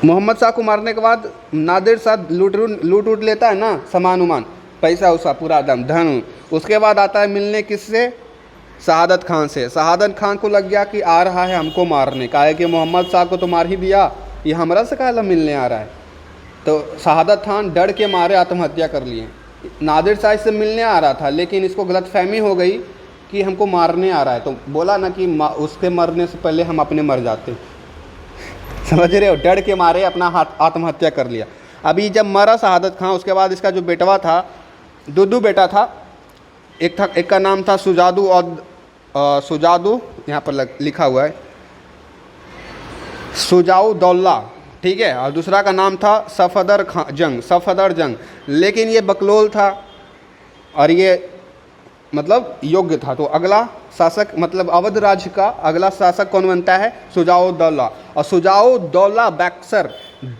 मोहम्मद शाह को मारने के बाद नादिर शाह लूट लेता है ना सामान उमान, पैसा उसा पूरा दम धन, उसके बाद आता है मिलने किससे? शहादत खान से। शहादत खान को लग गया कि आ रहा है हमको मारने का, है कि मोहम्मद शाह को तो मार ही दिया, ये हमरा से काहे मिलने आ रहा है। तो शहादत खान डर के मारे आत्महत्या कर लिए। नादिर शाह इससे मिलने आ रहा था, लेकिन इसको गलतफहमी हो गई कि हमको मारने आ रहा है, तो बोला ना कि उसके मरने से पहले हम अपने मर जाते। समझ रहे हो? डर के मारे अपना आत्महत्या कर लिया। अभी जब मरा शहादत खान, उसके बाद इसका जो बेटवा था, दो बेटा था। एक का नाम था सुजादू, और सुजादू यहाँ पर लिखा हुआ है सुजाउदौल्ला, ठीक है। और दूसरा का नाम था सफदर जंग। लेकिन ये बकलोल था और ये मतलब योग्य था। तो अगला शासक, मतलब अवध राज्य का अगला शासक कौन बनता है? सुजाउदौला। और सुजाउदौला बक्सर,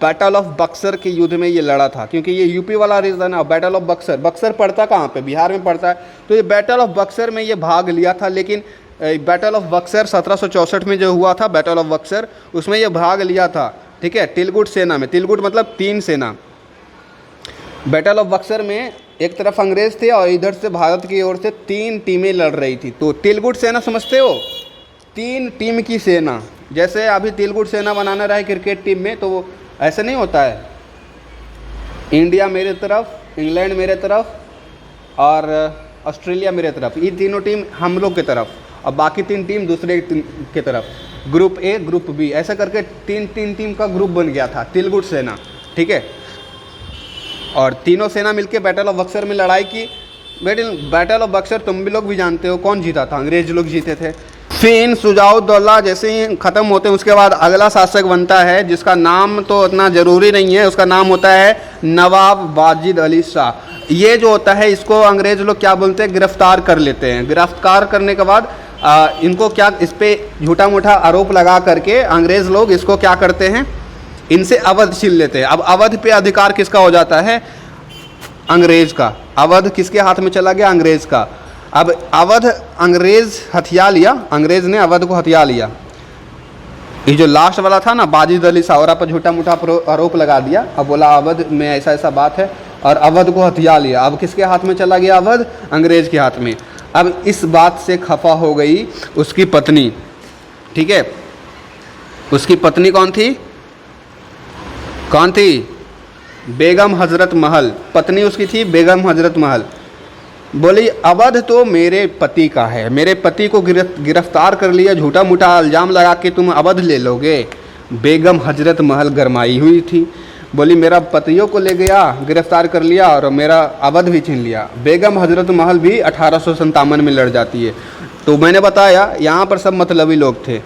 बैटल ऑफ बक्सर के युद्ध में ये लड़ा था, क्योंकि ये यूपी वाला रीजन है। बैटल ऑफ बक्सर पड़ता कहाँ पे? बिहार में पड़ता है। तो ये बैटल ऑफ बक्सर में ये भाग लिया था। लेकिन बैटल ऑफ बक्सर 1764 में जो हुआ था, बैटल ऑफ बक्सर, उसमें ये भाग लिया था, ठीक है, तिलगुट सेना में। तिलगुट मतलब 3 सेना। बैटल ऑफ बक्सर में एक तरफ अंग्रेज थे और इधर से भारत की ओर से 3 टीमें लड़ रही थी। तो तिलगुट सेना समझते हो? 3 टीम की सेना। जैसे अभी तिलगुट सेना बनाना रहा है क्रिकेट टीम में, तो ऐसे नहीं होता है। इंडिया मेरे तरफ, इंग्लैंड मेरे तरफ और ऑस्ट्रेलिया मेरे तरफ, ये तीनों टीम हम लोग की तरफ, और बाकी 3 टीम दूसरे की तरफ। ग्रुप ए, ग्रुप बी, ऐसा करके 3 टीम का ग्रुप बन गया था तिलगुट सेना, ठीक है। और तीनों सेना मिलके बैटल ऑफ बक्सर में लड़ाई की। बैटल ऑफ बक्सर तुम भी लोग भी जानते हो कौन जीता था? अंग्रेज लोग जीते थे। फिर सुजाउदौला जैसे ही ख़त्म होते हैं, उसके बाद अगला शासक बनता है जिसका नाम तो उतना ज़रूरी नहीं है। उसका नाम होता है नवाब वाजिद अली शाह। ये जो होता है, इसको अंग्रेज लोग क्या बोलते हैं? गिरफ्तार कर लेते हैं। गिरफ्तार करने के बाद इनको क्या, इस पर झूठा मूठा आरोप लगा करके अंग्रेज़ लोग इसको क्या करते हैं? इनसे अवध छीन लेते हैं। अब अवध पे अधिकार किसका हो जाता है? अंग्रेज का। अवध किसके हाथ में चला गया? अंग्रेज का। अब अवध अंग्रेज हथिया लिया, अंग्रेज ने अवध को हथिया लिया। ये जो लास्ट वाला था ना, वाजिद अली शाह पर झूठा मूठा आरोप लगा दिया। अब बोला अवध में ऐसा ऐसा बात है, और अवध को हथिया लिया। अब किसके हाथ में चला गया अवध? अंग्रेज के हाथ में। अब इस बात से खफा हो गई उसकी पत्नी, ठीक है। उसकी पत्नी कौन थी? कौन थी? बेगम हजरत महल। पत्नी उसकी थी बेगम हजरत महल। बोली अवध तो मेरे पति का है, मेरे पति को गिरफ्तार कर लिया, झूठा मूठा इल्ज़ाम लगा के तुम अवध ले लोगे। बेगम हजरत महल गरमाई हुई थी, बोली मेरा पतियों को ले गया, गिरफ्तार कर लिया और मेरा अवध भी छीन लिया। बेगम हजरत महल भी 1857 में लड़ जाती है। तो मैंने बताया यहाँ पर सब मतलबी लोग थे।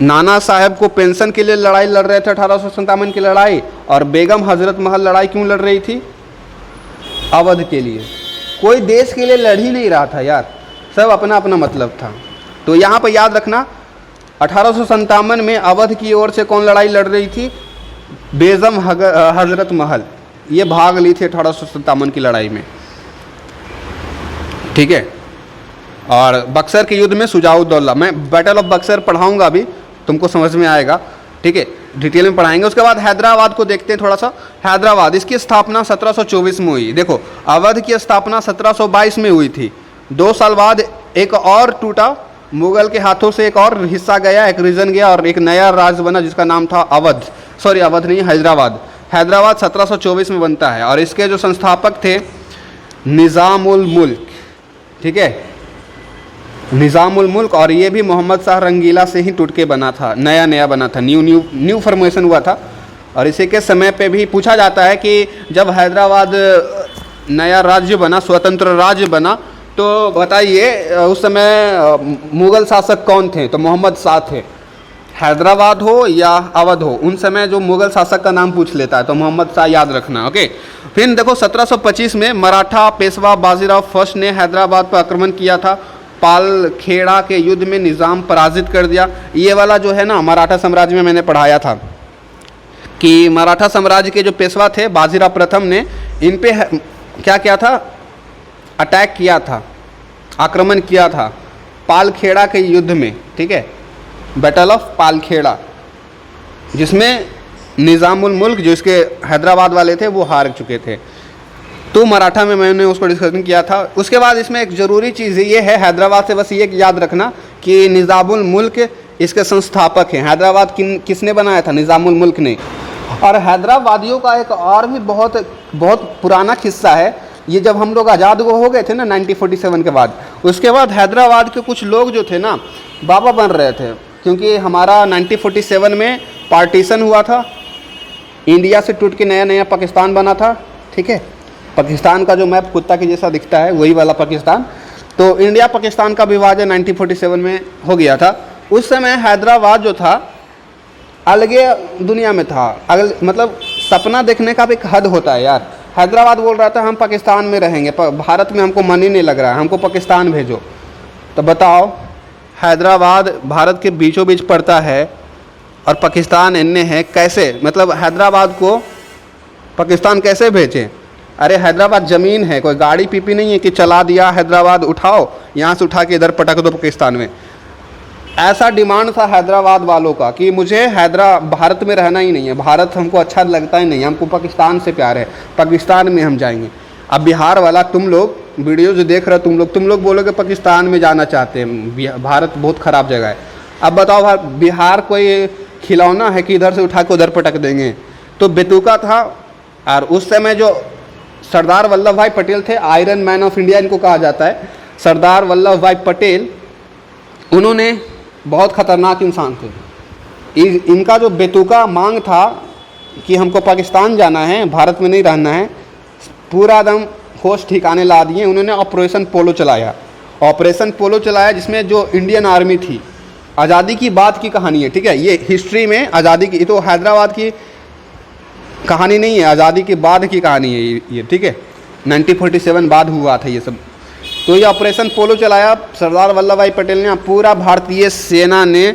नाना साहब को पेंशन के लिए लड़ाई लड़ रहे थे 1857 की लड़ाई, और बेगम हजरत महल लड़ाई क्यों लड़ रही थी? अवध के लिए। कोई देश के लिए लड़ ही नहीं रहा था यार, सब अपना अपना मतलब था। तो यहाँ पर याद रखना 1857 में अवध की ओर से कौन लड़ाई लड़ रही थी? बेगम हजरत महल। ये भाग ली थी 1857 की लड़ाई में, ठीक है। और बक्सर के युद्ध में शुजाउद्दौला, मैं बैटल ऑफ बक्सर पढ़ाऊंगा, अभी तुमको समझ में आएगा, ठीक है, डिटेल में पढ़ाएंगे। उसके बाद हैदराबाद को देखते हैं थोड़ा सा। हैदराबाद, इसकी स्थापना 1724 में हुई। देखो अवध की स्थापना 1722 में हुई थी। 2 साल बाद एक और टूटा, मुगल के हाथों से एक और हिस्सा गया, एक रीजन गया और एक नया राज्य बना जिसका नाम था अवध। सॉरी अवध नहीं, हैदराबाद। हैदराबाद 1724 में बनता है और इसके जो संस्थापक थे निज़ामुल मुल्क, ठीक है, निज़ामुल मुल्क। और ये भी मोहम्मद शाह रंगीला से ही टूट के बना था, नया नया बना था, न्यू फॉर्मेशन हुआ था। और इसी के समय पे भी पूछा जाता है कि जब हैदराबाद नया राज्य बना, स्वतंत्र राज्य बना, तो बताइए उस समय मुग़ल शासक कौन थे? तो मोहम्मद शाह थे। हैदराबाद हो या अवध हो, उन समय जो मुग़ल शासक का नाम पूछ लेता है तो मोहम्मद शाह याद रखना, ओके। फिर देखो 1725 में मराठा पेशवा बाजीराव फर्स्ट ने हैदराबाद पर आक्रमण किया था। पालखेड़ा के युद्ध में निज़ाम पराजित कर दिया। ये वाला जो है ना, मराठा साम्राज्य में मैंने पढ़ाया था कि मराठा साम्राज्य के जो पेशवा थे बाजीराव प्रथम ने इन पे क्या किया था? अटैक किया था, आक्रमण किया था पालखेड़ा के युद्ध में, ठीक है, बैटल ऑफ पालखेड़ा, जिसमें निज़ामुल मुल्क जो इसके हैदराबाद वाले थे वो हार चुके थे। तो मराठा में मैंने उसको डिस्कशन किया था। उसके बाद इसमें एक ज़रूरी चीज़ ये है, हैदराबाद से बस ये याद रखना कि निज़ामुल मुल्क इसके संस्थापक हैं। हैदराबाद किसने बनाया था? निज़ामुल मुल्क ने। और हैदराबादियों का एक और भी बहुत पुराना किस्सा है। ये जब हम लोग आज़ाद हो गए थे ना 1947 के बाद, उसके बाद हैदराबाद के कुछ लोग जो थे ना बाबा बन रहे थे, क्योंकि हमारा 1947 में पार्टीशन हुआ था, इंडिया से टूट के नया नया पाकिस्तान बना था, ठीक है। पाकिस्तान का जो मैप कुत्ता के जैसा दिखता है वही वाला पाकिस्तान। तो इंडिया पाकिस्तान का विभाजन 1947 में हो गया था। उस समय हैदराबाद जो था अलगे दुनिया में था, मतलब सपना देखने का भी एक हद होता है यार। हैदराबाद बोल रहा था हम पाकिस्तान में रहेंगे, भारत में हमको मन ही नहीं लग रहा है, हमको पाकिस्तान भेजो। तो बताओ, हैदराबाद भारत के बीचों बीच पड़ता है और पाकिस्तान इन्ने है, कैसे? मतलब हैदराबाद को पाकिस्तान कैसे भेजें? अरे हैदराबाद ज़मीन है, कोई गाड़ी पीपी नहीं है कि चला दिया हैदराबाद, उठाओ यहाँ से उठा के इधर पटक दो पाकिस्तान में। ऐसा डिमांड था हैदराबाद वालों का कि मुझे भारत में रहना ही नहीं है, भारत हमको अच्छा लगता ही नहीं, हमको पाकिस्तान से प्यार है, पाकिस्तान में हम जाएंगे। अब बिहार वाला तुम लोग वीडियो जो देख रहे हो तुम लोग बोलोगे पाकिस्तान में जाना चाहते हैं, भारत बहुत ख़राब जगह है। अब बताओ बिहार कोई खिलौना है कि इधर से उठा के उधर पटक देंगे? तो बेतुका था। और उस समय जो सरदार वल्लभ भाई पटेल थे, आयरन मैन ऑफ इंडिया इनको कहा जाता है, सरदार वल्लभ भाई पटेल, उन्होंने बहुत ख़तरनाक इंसान थे। इनका जो बेतुका मांग था कि हमको पाकिस्तान जाना है, भारत में नहीं रहना है, पूरा दम होश ठिकाने ला दिए। उन्होंने ऑपरेशन पोलो चलाया, जिसमें जो इंडियन आर्मी थी, आज़ादी की बात की कहानी है, ठीक है, ये हिस्ट्री में आज़ादी की, तो हैदराबाद की कहानी नहीं है, आज़ादी के बाद की कहानी है ये, ठीक है, 1947 बाद हुआ था ये सब। तो ये ऑपरेशन पोलो चलाया सरदार वल्लभ भाई पटेल ने। पूरा भारतीय सेना ने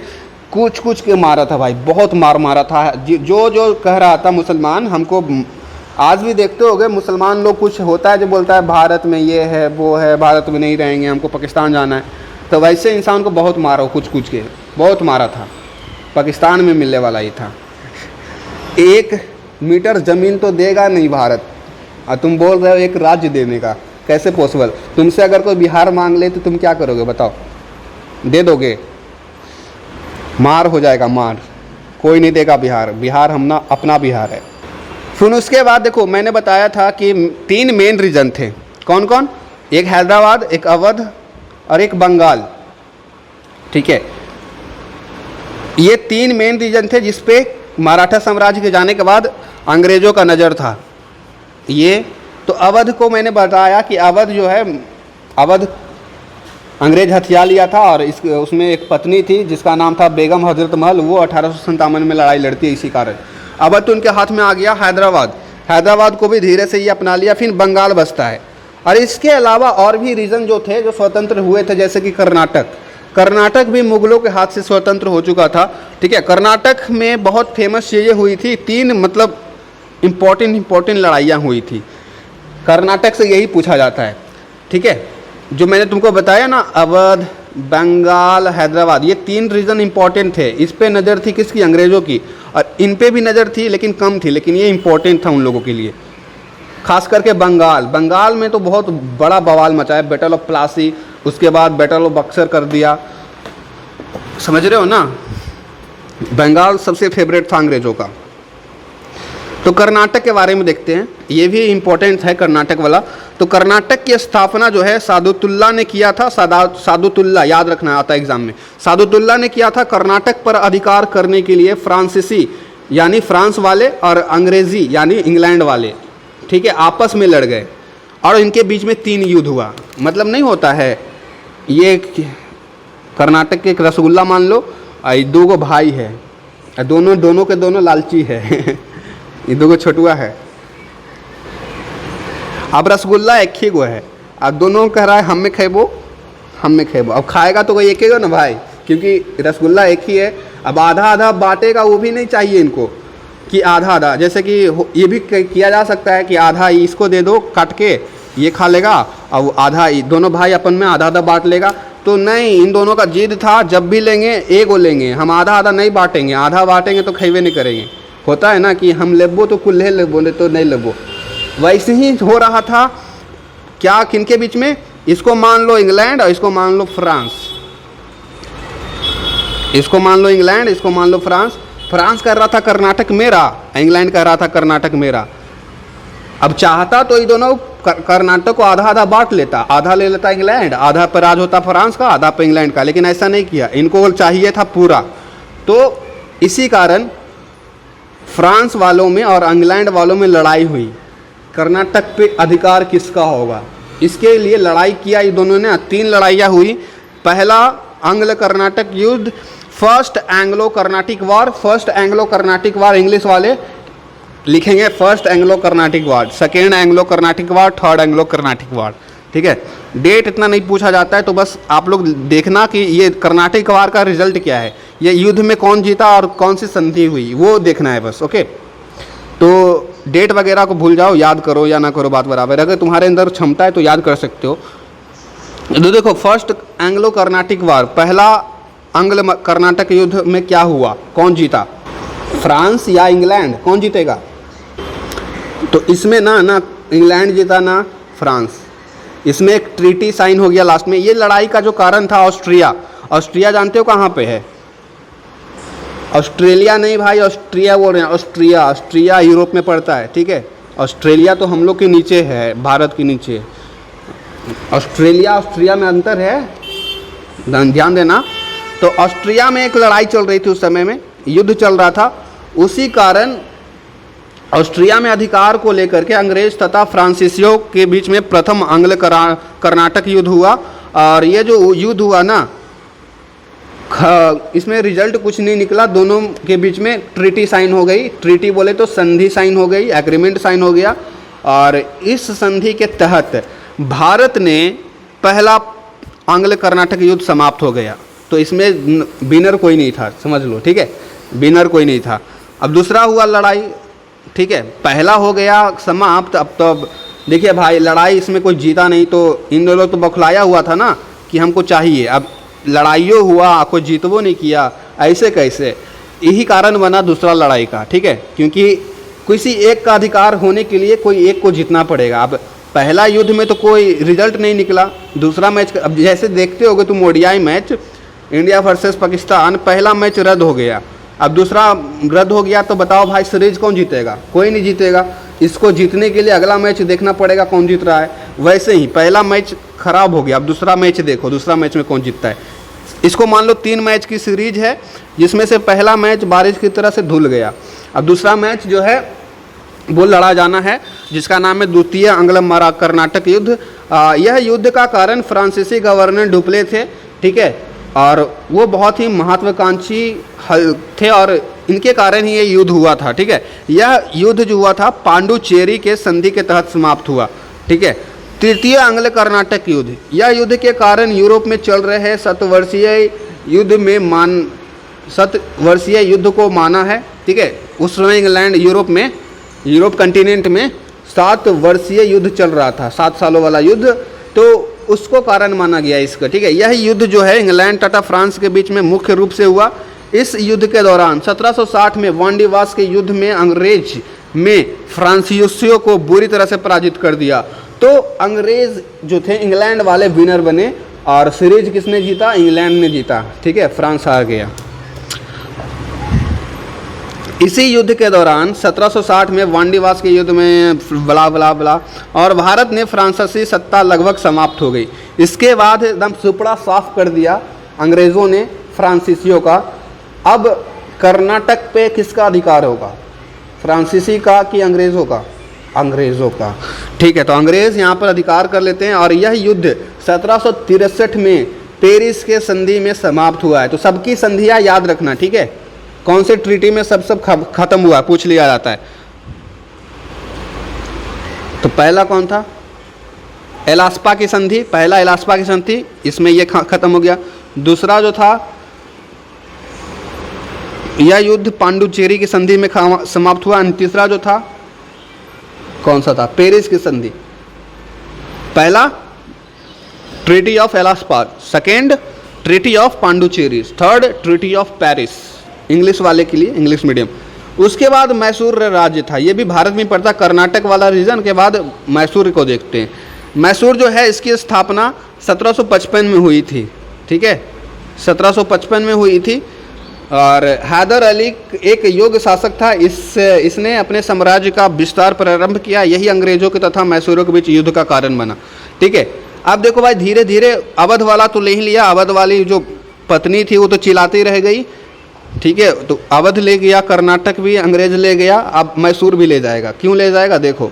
कुछ के मारा था भाई, बहुत मारा था। जो कह रहा था मुसलमान, हमको आज भी देखते होगे मुसलमान लोग, कुछ होता है जो बोलता है भारत में ये है वो है, भारत में नहीं रहेंगे, हमको पाकिस्तान जाना है, तो वैसे इंसान को बहुत मारा, कुछ के बहुत मारा था। पाकिस्तान में मिलने वाला ही था। 1 मीटर ज़मीन तो देगा नहीं भारत, और तुम बोल रहे हो एक राज्य देने का। कैसे पॉसिबल? तुमसे अगर कोई बिहार मांग ले तो तुम क्या करोगे बताओ? दे दोगे? मार हो जाएगा, मार। कोई नहीं देगा बिहार, बिहार हमना अपना बिहार है। फिर उसके बाद देखो, मैंने बताया था कि 3 मेन रीजन थे। कौन कौन? एक हैदराबाद, एक अवध और एक बंगाल, ठीक है। ये 3 मेन रीजन थे जिस पे मराठा साम्राज्य के जाने के बाद अंग्रेज़ों का नज़र था। ये तो अवध को मैंने बताया कि अवध जो है, अवध अंग्रेज हथिया लिया था और उसमें एक पत्नी थी जिसका नाम था बेगम हजरत महल। वो 1857 में लड़ाई लड़ती है इसी कारण। अवध तो उनके हाथ में आ गया। हैदराबाद को भी धीरे से ये अपना लिया। फिर बंगाल बसता है। और इसके अलावा और भी रीजन जो थे जो स्वतंत्र हुए थे, जैसे कि कर्नाटक भी मुगलों के हाथ से स्वतंत्र हो चुका था, ठीक है। कर्नाटक में बहुत फेमस चीज़ें हुई थी। 3 मतलब इम्पोर्टेंट लड़ाइयाँ हुई थी। कर्नाटक से यही पूछा जाता है, ठीक है। जो मैंने तुमको बताया ना, अवध, बंगाल, हैदराबाद, ये 3 रीजन इंपॉर्टेंट थे। इस पे नज़र थी किसकी? अंग्रेज़ों की। और इन पे भी नज़र थी लेकिन कम थी, लेकिन ये इंपॉर्टेंट था उन लोगों के लिए। खास करके बंगाल में तो बहुत बड़ा बवाल मचा है। बैटल ऑफ प्लासी, उसके बाद बैटल ऑफ बक्सर कर दिया, समझ रहे हो ना। बंगाल सबसे फेवरेट था अंग्रेज़ों का। तो कर्नाटक के बारे में देखते हैं, ये भी इम्पोर्टेंट है कर्नाटक वाला। तो कर्नाटक की स्थापना जो है सादुतुल्ला ने किया था। सादुतुल्ला याद रखना, आता है एग्जाम में। सादुतुल्ला ने किया था। कर्नाटक पर अधिकार करने के लिए फ्रांसीसी यानी फ्रांस वाले और अंग्रेज़ी यानी इंग्लैंड वाले, ठीक है, आपस में लड़ गए और इनके बीच में 3 युद्ध हुआ। मतलब नहीं होता है ये कर्नाटक के एक रसगुल्ला मान लो, 2 भाई है, दोनों के दोनों लालची है ये 2 छोटुआ है। अब रसगुल्ला एक ही गो है, अब दोनों कह रहा है हम में खेबो। अब खाएगा तो कोई एक ही गो ना भाई, क्योंकि रसगुल्ला एक ही है। अब आधा बांटेगा वो भी नहीं चाहिए इनको कि आधा। जैसे कि ये भी किया जा सकता है कि आधा इसको दे दो काट के, ये खा लेगा, और आधा दोनों भाई अपन में आधा बांट लेगा। तो नहीं, इन दोनों का जिद था जब भी लेंगे एक वो लेंगे, हम आधा नहीं बांटेंगे। आधा बांटेंगे तो खेबे नहीं करेंगे। होता है ना कि हम लेबो तो कुल्हे लेबो, नहीं तो नहीं लेबो। वैसे ही हो रहा था। क्या किनके बीच में? इसको मान लो इंग्लैंड और इसको मान लो फ्रांस। इसको मान लो इंग्लैंड, इसको मान लो फ्रांस। फ्रांस कह रहा था कर्नाटक मेरा, इंग्लैंड कह रहा था कर्नाटक मेरा। अब चाहता तो ये दोनों कर्नाटक को आधा बांट लेता, आधा ले लेता इंग्लैंड, आधा पर राज होता फ्रांस का, आधा पर इंग्लैंड का, लेकिन ऐसा नहीं किया। इनको चाहिए था पूरा। तो इसी कारण फ्रांस वालों में और इंग्लैंड वालों में लड़ाई हुई, कर्नाटक पे अधिकार किसका होगा, इसके लिए लड़ाई किया ये दोनों ने। 3 लड़ाइयाँ हुई। पहला अंग्ल कर्नाटक युद्ध, फर्स्ट एंग्लो कर्नाटिक वार, इंग्लिश वाले लिखेंगे फर्स्ट एंग्लो कर्नाटिक वार, सेकेंड एंग्लो कर्नाटिक वार, थर्ड एंग्लो कर्नाटिक वार, ठीक है। डेट इतना नहीं पूछा जाता है, तो बस आप लोग देखना कि ये कर्नाटिक वार का रिजल्ट क्या है, ये युद्ध में कौन जीता और कौन सी संधि हुई, वो देखना है बस, ओके। तो डेट वगैरह को भूल जाओ, याद करो या ना करो बात बराबर। अगर तुम्हारे अंदर क्षमता है तो याद कर सकते हो। तो देखो, फर्स्ट एंग्लो कर्नाटिक वार, पहला अंग्ल कर्नाटक युद्ध में क्या हुआ, कौन जीता? फ्रांस या इंग्लैंड, कौन जीतेगा? तो इसमें ना इंग्लैंड जीता ना फ्रांस। इसमें एक ट्रीटी साइन हो गया लास्ट में। ये लड़ाई का जो कारण था ऑस्ट्रिया जानते हो कहाँ पे है? ऑस्ट्रेलिया नहीं भाई, ऑस्ट्रिया बोल रहे हैं। ऑस्ट्रिया यूरोप में पड़ता है, ठीक है। ऑस्ट्रेलिया तो हम लोग के नीचे है, भारत के नीचे। ऑस्ट्रिया में अंतर है, ध्यान देना। तो ऑस्ट्रिया में एक लड़ाई चल रही थी उस समय में, युद्ध चल रहा था। उसी कारण ऑस्ट्रिया में अधिकार को लेकर के अंग्रेज तथा फ्रांसीसियों के बीच में प्रथम अंग्ल कर्नाटक युद्ध हुआ। और ये जो युद्ध हुआ ना, इसमें रिजल्ट कुछ नहीं निकला। दोनों के बीच में ट्रीटी साइन हो गई। ट्रीटी बोले तो संधि साइन हो गई, एग्रीमेंट साइन हो गया। और इस संधि के तहत भारत ने पहला आंग्ल कर्नाटक युद्ध समाप्त हो गया। तो इसमें विनर कोई नहीं था, समझ लो, ठीक है, विनर कोई नहीं था। अब दूसरा हुआ लड़ाई, ठीक है, पहला हो गया समाप्त। अब तो देखिए भाई, लड़ाई इसमें कोई जीता नहीं, तो इन दोनों तो बौखलाया हुआ था ना कि हमको चाहिए। अब लड़ाइयों हुआ, कोई जीतवो नहीं किया, ऐसे कैसे? यही कारण बना दूसरा लड़ाई का, ठीक है, क्योंकि किसी एक का अधिकार होने के लिए कोई एक को जीतना पड़ेगा। अब पहला युद्ध में तो कोई रिजल्ट नहीं निकला, दूसरा मैच अब जैसे देखते होगे तुम ODI match India versus Pakistan, पहला मैच रद्द हो गया, अब दूसरा रद्द हो गया, तो बताओ भाई सीरीज कौन जीतेगा? कोई नहीं जीतेगा। इसको जीतने के लिए अगला मैच देखना पड़ेगा कौन जीत रहा है। वैसे ही पहला मैच खराब हो गया, अब दूसरा मैच देखो, दूसरा मैच में कौन जीतता है। इसको मान लो 3 मैच की सीरीज है, जिसमें से पहला मैच बारिश की तरह से धुल गया, अब दूसरा मैच जो है वो लड़ा जाना है, जिसका नाम है द्वितीय एंग्लो कर्नाटक युद्ध। यह युद्ध का कारण फ्रांसीसी गवर्नर डुप्ले थे, ठीक है, और वो बहुत ही महत्वाकांक्षी थे और इनके कारण ही ये युद्ध हुआ था, ठीक है। यह युद्ध जो हुआ था पांडुचेरी के संधि के तहत समाप्त हुआ, ठीक है। तृतीय एंग्लो कर्नाटक युद्ध, यह युद्ध के कारण यूरोप में चल रहे शतवर्षीय युद्ध को माना है, ठीक है। उस समय इंग्लैंड यूरोप कंटिनेंट में 7 वर्षीय युद्ध चल रहा था, 7 सालों वाला युद्ध, तो उसको कारण माना गया इसका, ठीक है। यह युद्ध जो है इंग्लैंड तथा फ्रांस के बीच में मुख्य रूप से हुआ। इस युद्ध के दौरान 1760 में वांडीवास के युद्ध में अंग्रेज में फ्रांसीसियों को बुरी तरह से पराजित कर दिया। तो अंग्रेज जो थे इंग्लैंड वाले विनर बने और सीरीज किसने जीता? इंग्लैंड ने जीता, ठीक है, फ्रांस हार गया। इसी युद्ध के दौरान 1760 में वांडीवास के युद्ध में बला बला बला और भारत ने फ्रांसीसी सत्ता लगभग समाप्त हो गई। इसके बाद एकदम सुपड़ा साफ कर दिया अंग्रेज़ों ने फ्रांसीसियों का। अब कर्नाटक पे किसका अधिकार होगा? फ्रांसीसी का कि अंग्रेज़ों का? अंग्रेज़ों का, ठीक है। तो अंग्रेज़ यहाँ पर अधिकार कर लेते हैं और यह युद्ध 1763 में पेरिस के संधि में समाप्त हुआ है। तो सबकी संधियाँ याद रखना, ठीक है, कौन से ट्रीटी में सब खत्म हुआ पूछ लिया जाता है। तो पहला कौन था? एलास्पा की संधि, पहला एलास्पा की संधि, इसमें ये खत्म हो गया। दूसरा जो था यह युद्ध पांडुचेरी की संधि में समाप्त हुआ। तीसरा जो था कौन सा था? पेरिस की संधि। पहला ट्रीटी ऑफ एलास्पा, second treaty of Pondicherry, third treaty of Paris, English वाले के लिए, इंग्लिश मीडियम। उसके बाद मैसूर राज्य था, ये भी भारत में पड़ता, कर्नाटक वाला रीजन के बाद मैसूर को देखते हैं। मैसूर जो है इसकी स्थापना 1755 में हुई थी, ठीक है, 1755 में हुई थी। और हैदर अली एक योग्य शासक था, इसने अपने साम्राज्य का विस्तार प्रारंभ किया। यही अंग्रेजों के तथा मैसूरों के बीच युद्ध का कारण बना, ठीक है। अब देखो भाई, धीरे धीरे अवध वाला तो ले ही लिया, अवध वाली जो पत्नी थी वो तो चिल्लाती रह गई, ठीक है। तो अवध ले गया, कर्नाटक भी अंग्रेज ले गया, अब मैसूर भी ले जाएगा। क्यों ले जाएगा? देखो,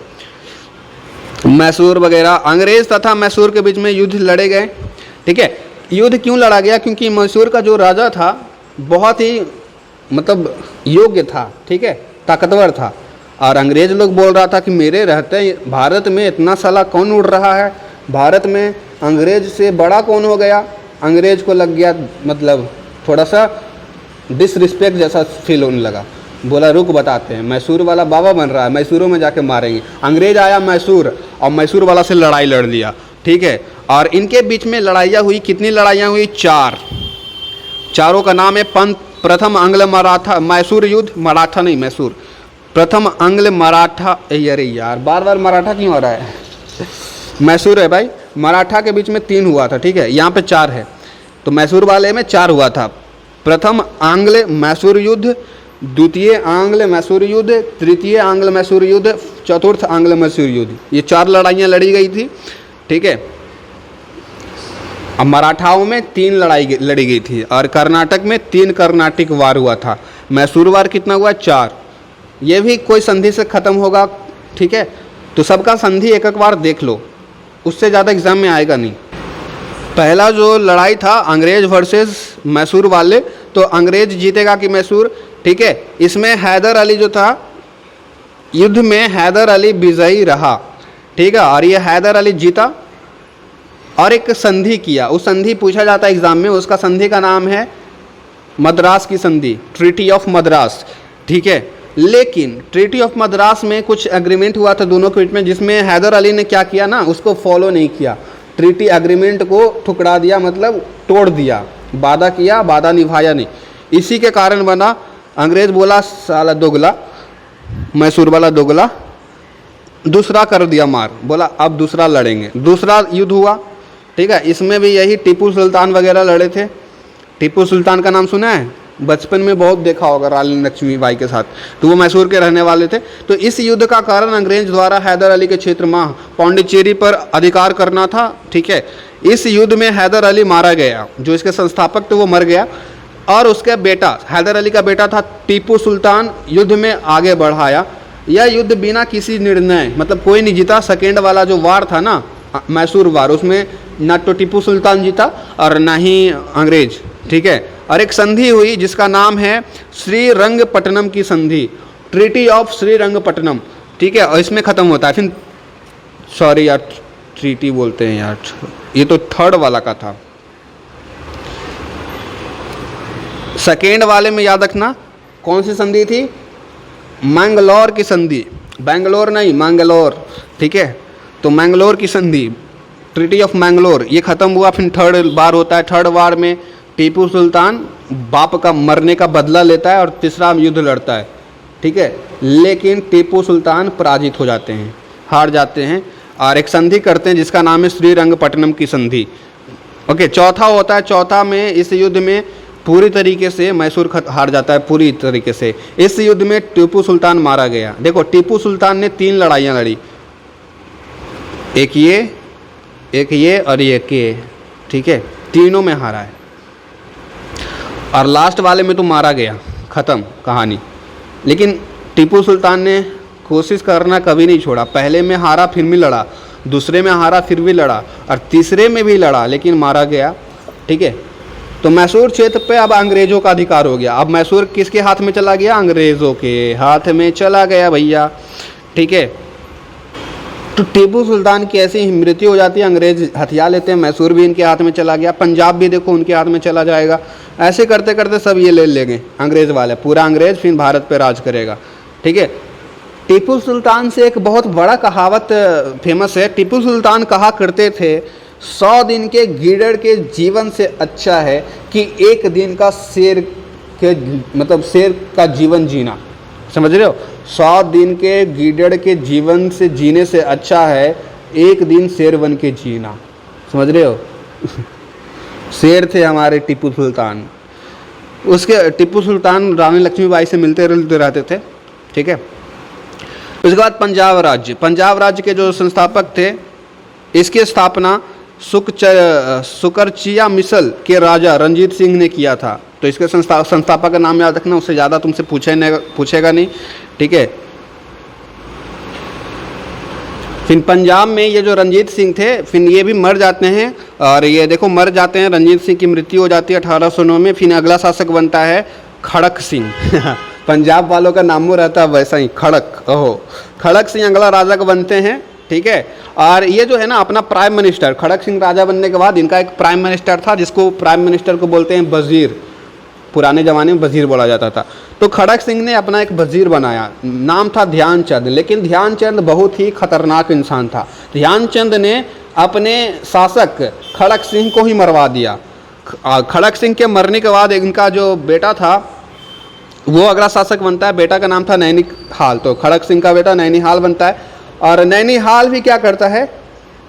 मैसूर वगैरह, अंग्रेज तथा मैसूर के बीच में युद्ध लड़े गए, ठीक है। युद्ध क्यों लड़ा गया? क्योंकि मैसूर का जो राजा था बहुत ही मतलब योग्य था, ठीक है, ताकतवर था, और अंग्रेज लोग बोल रहा था कि मेरे रहते भारत में इतना साला कौन उड़ रहा है, भारत में अंग्रेज से बड़ा कौन हो गया। अंग्रेज को लग गया मतलब थोड़ा सा डिसरिस्पेक्ट जैसा फील होने लगा, बोला रुक बताते हैं, मैसूर वाला बाबा बन रहा है, मैसूरों में जाके मारेंगे। अंग्रेज आया मैसूर और मैसूर वाला से लड़ाई लड़ लिया, ठीक है। और इनके बीच में लड़ाइयाँ हुई, कितनी लड़ाइयाँ हुई? 4। चारों का नाम है प्रथम आंग्ल मराठा मैसूर युद्ध, मराठा नहीं मैसूर, प्रथम आंग्ल मराठा, अरे यार बार बार मराठा क्यों आ रहा है? मैसूर है भाई, मराठा के बीच में 3 हुआ था, ठीक है, यहाँ पे 4 है, तो मैसूर वाले में 4 हुआ था। प्रथम आंग्ल मैसूर युद्ध, द्वितीय आंग्ल मैसूर युद्ध, तृतीय आंग्ल मैसूर युद्ध, चतुर्थ आंग्ल मैसूर युद्ध, ये 4 लड़ाइयाँ लड़ी गई थी, ठीक है। अब मराठाओं में 3 लड़ाई लड़ी गई थी और कर्नाटक में 3 कर्नाटिक वार हुआ था। मैसूर वार कितना हुआ? 4। ये भी कोई संधि से ख़त्म होगा, ठीक है। तो सबका संधि एक बार देख लो, उससे ज़्यादा एग्जाम में आएगा नहीं। पहला जो लड़ाई था अंग्रेज वर्सेस मैसूर वाले, तो अंग्रेज जीतेगा कि मैसूर, ठीक है। इसमें हैदर अली जो था, युद्ध में हैदर अली विजयी रहा, ठीक है, और ये हैदर अली जीता और एक संधि किया। उस संधि पूछा जाता है एग्जाम में, उसका संधि का नाम है मद्रास की संधि, ट्रीटी ऑफ मद्रास, ठीक है। लेकिन ट्रीटी ऑफ मद्रास में कुछ एग्रीमेंट हुआ था दोनों के बीच में, जिसमें हैदर अली ने क्या किया ना, उसको फॉलो नहीं किया, ट्रीटी एग्रीमेंट को ठुकरा दिया, मतलब तोड़ दिया, वादा किया, वादा निभाया नहीं। इसी के कारण बना अंग्रेज बोला साला दोगला, मैसूर वाला दोगला, दूसरा कर दिया मार, बोला अब दूसरा लड़ेंगे। दूसरा युद्ध हुआ, ठीक है। इसमें भी यही टीपू सुल्तान वगैरह लड़े थे। टीपू सुल्तान का नाम सुना है, बचपन में बहुत देखा होगा रानी लक्ष्मीबाई के साथ, तो वो मैसूर के रहने वाले थे। तो इस युद्ध का कारण अंग्रेज द्वारा हैदर अली के क्षेत्र में पौंडीचेरी पर अधिकार करना था, ठीक है। इस युद्ध में हैदर अली मारा गया, जो इसके संस्थापक थे वो मर गया, और उसका बेटा हैदर अली का बेटा था टीपू सुल्तान युद्ध में आगे बढ़ाया। यह युद्ध बिना किसी निर्णय, मतलब कोई नहीं जीता। सेकेंड वाला जो वार था ना, मैसूर वार, उसमें ना तो टीपू सुल्तान जीता और ना ही अंग्रेज, ठीक है। और एक संधि हुई जिसका नाम है श्रीरंगपट्टनम की संधि, ट्रीटी ऑफ श्रीरंगपट्टनम, ठीक है। और इसमें ख़त्म होता है। फिर सॉरी यार, ट्रीटी बोलते हैं यार, ये तो थर्ड वाला का था। सेकेंड वाले में याद रखना कौन सी संधि थी, मैंगलोर की संधि, बेंगलोर नहीं मैंगलोर, ठीक है। तो मैंगलोर की संधि, ट्रीटी ऑफ मैंगलोर, ये ख़त्म हुआ। फिर थर्ड वार होता है। थर्ड वार में टीपू सुल्तान बाप का मरने का बदला लेता है और तीसरा युद्ध लड़ता है, ठीक है। लेकिन टीपू सुल्तान पराजित हो जाते हैं, हार जाते हैं, और एक संधि करते हैं जिसका नाम है श्रीरंगपट्टनम की संधि, ओके। चौथा होता है, चौथा में इस युद्ध में पूरी तरीके से मैसूर हार जाता है, पूरी तरीके से। इस युद्ध में टीपू सुल्तान मारा गया। देखो टीपू सुल्तान ने 3 लड़ाइयाँ लड़ी, एक ये और एक ये, ठीक है। तीनों में हारा है, और लास्ट वाले में तो मारा गया, ख़त्म कहानी। लेकिन टीपू सुल्तान ने कोशिश करना कभी नहीं छोड़ा। पहले में हारा फिर भी लड़ा, दूसरे में हारा फिर भी लड़ा, और तीसरे में भी लड़ा, लेकिन मारा गया, ठीक है। तो मैसूर क्षेत्र पे अब अंग्रेज़ों का अधिकार हो गया। अब मैसूर किसके हाथ में चला गया, अंग्रेज़ों के हाथ में चला गया भैया, ठीक है। तो टीपू सुल्तान की ऐसी ही मृत्यु हो जाती है, अंग्रेज हथियार लेते हैं, मैसूर भी इनके हाथ में चला गया, पंजाब भी देखो उनके हाथ में चला जाएगा। ऐसे करते करते सब ये ले लेंगे अंग्रेज़ वाले, पूरा अंग्रेज फिर भारत पे राज करेगा, ठीक है। टीपू सुल्तान से एक बहुत बड़ा कहावत फेमस है। टीपू सुल्तान कहा करते थे, 100 दिन के गीदड़ के जीवन से अच्छा है कि एक दिन का शेर के, मतलब शेर का जीवन जीना, समझ रहे हो। 100 दिन के गीदड़ के जीवन से जीने से अच्छा है एक दिन शेर बन के जीना, समझ रहे हो। शेर थे हमारे टीपू सुल्तान। उसके टीपू सुल्तान रानी लक्ष्मीबाई से मिलते रहते थे, ठीक है। उसके बाद पंजाब राज्य, पंजाब राज्य के जो संस्थापक थे, इसकी स्थापना सुकरचिया मिसल के राजा रंजीत सिंह ने किया था। तो इसके संस्थापक का नाम याद रखना, उससे ज़्यादा तुमसे पूछेगा नहीं, ठीक है। फिर पंजाब में ये जो रंजीत सिंह थे, फिर ये भी मर जाते हैं, और ये देखो मर जाते हैं, रंजीत सिंह की मृत्यु हो जाती है 1809 में। फिर अगला शासक बनता है खड़क सिंह। पंजाब वालों का नामो रहता है वैसा ही, खड़क, ओहो, खड़क सिंह अगला राजा का बनते हैं, ठीक है। और ये जो है ना अपना प्राइम मिनिस्टर, खड़क सिंह राजा बनने के बाद इनका एक प्राइम मिनिस्टर था, जिसको प्राइम मिनिस्टर को बोलते हैं वजीर, पुराने ज़माने में वजीर बोला जाता था। तो खड़क सिंह ने अपना एक वजीर बनाया, नाम था ध्यानचंद। लेकिन ध्यानचंद बहुत ही खतरनाक इंसान था। ध्यानचंद ने अपने शासक खड़क सिंह को ही मरवा दिया। खड़क सिंह के मरने के बाद इनका जो बेटा था वो अगला शासक बनता है। बेटा का नाम था नैनीहाल। तो खड़क सिंह का बेटा नैनीहाल बनता है, और नैनीहाल भी क्या करता है,